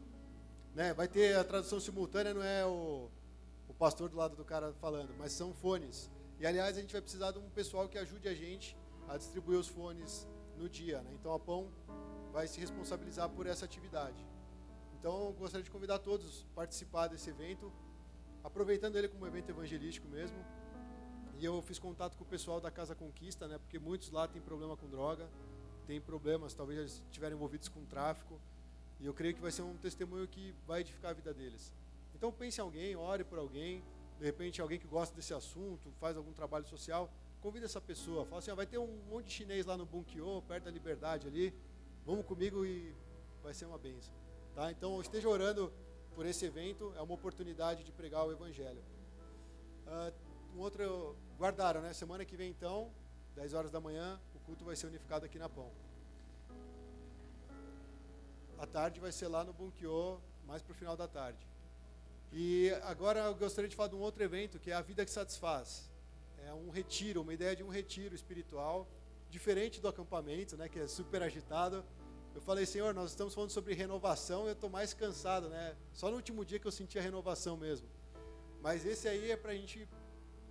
Speaker 1: né? Vai ter a tradução simultânea, não é o pastor do lado do cara falando, mas são fones. E aliás, a gente vai precisar de um pessoal que ajude a gente a distribuir os fones no dia, né? Então a Pão vai se responsabilizar por essa atividade. Então eu gostaria de convidar todos a participar desse evento, aproveitando ele como evento evangelístico mesmo. E eu fiz contato com o pessoal da Casa Conquista, né? Porque muitos lá têm problema com droga, têm problemas, talvez já estiverem envolvidos com tráfico. E eu creio que vai ser um testemunho que vai edificar a vida deles. Então pense em alguém, ore por alguém, de repente alguém que gosta desse assunto, faz algum trabalho social, convida essa pessoa, fala assim, vai ter um monte de chinês lá no Bunkyo, perto da Liberdade ali, vamos comigo e vai ser uma bênção. Tá? Então esteja orando por esse evento, é uma oportunidade de pregar o Evangelho. Guardaram, né? Semana que vem então, 10 horas da manhã, o culto vai ser unificado aqui na Pão. À tarde vai ser lá no Bunkyo, mais para o final da tarde. E agora eu gostaria de falar de um outro evento, que é a Vida que Satisfaz. É um retiro, uma ideia de um retiro espiritual, diferente do acampamento, né, que é super agitado. Eu falei, Senhor, nós estamos falando sobre renovação, eu estou mais cansado, né? Só no último dia que eu senti a renovação mesmo. Mas esse aí é para a gente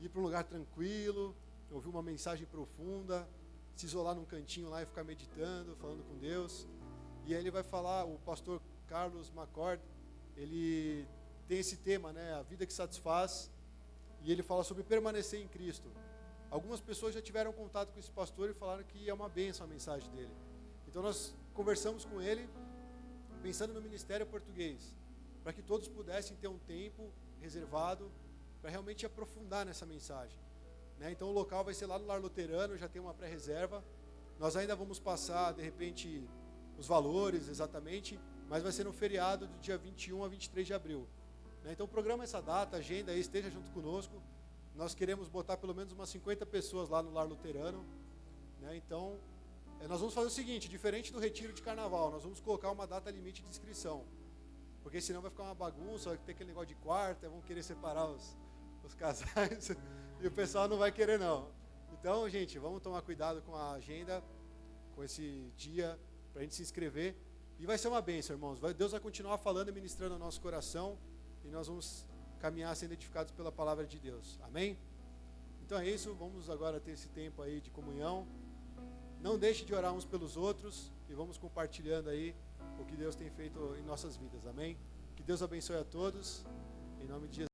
Speaker 1: ir para um lugar tranquilo, ouvir uma mensagem profunda, se isolar num cantinho lá e ficar meditando, falando com Deus. E aí ele vai falar, o pastor Carlos McCord, ele tem esse tema, né, a vida que satisfaz, e ele fala sobre permanecer em Cristo. Algumas pessoas já tiveram contato com esse pastor e falaram que é uma bênção a mensagem dele. Então nós conversamos com ele, pensando no ministério português, para que todos pudessem ter um tempo reservado para realmente aprofundar nessa mensagem, né? Então o local vai ser lá no Lar Luterano, já tem uma pré-reserva. Nós ainda vamos passar, de repente, os valores exatamente, mas vai ser no feriado do dia 21 a 23 de abril. Né? Então programa essa data, agenda aí, esteja junto conosco. Nós queremos botar pelo menos umas 50 pessoas lá no Lar Luterano. Né? Então, nós vamos fazer o seguinte, diferente do retiro de carnaval, nós vamos colocar uma data limite de inscrição. Porque senão vai ficar uma bagunça, vai ter aquele negócio de quarta, vão querer separar os casais, e o pessoal não vai querer não. Então, gente, vamos tomar cuidado com a agenda, com esse dia, para a gente se inscrever. E vai ser uma bênção, irmãos. Deus vai continuar falando e ministrando no nosso coração, e nós vamos caminhar sendo edificados pela palavra de Deus. Amém? Então é isso, vamos agora ter esse tempo aí de comunhão. Não deixe de orar uns pelos outros, e vamos compartilhando aí o que Deus tem feito em nossas vidas. Amém? Que Deus abençoe a todos, em nome de Jesus.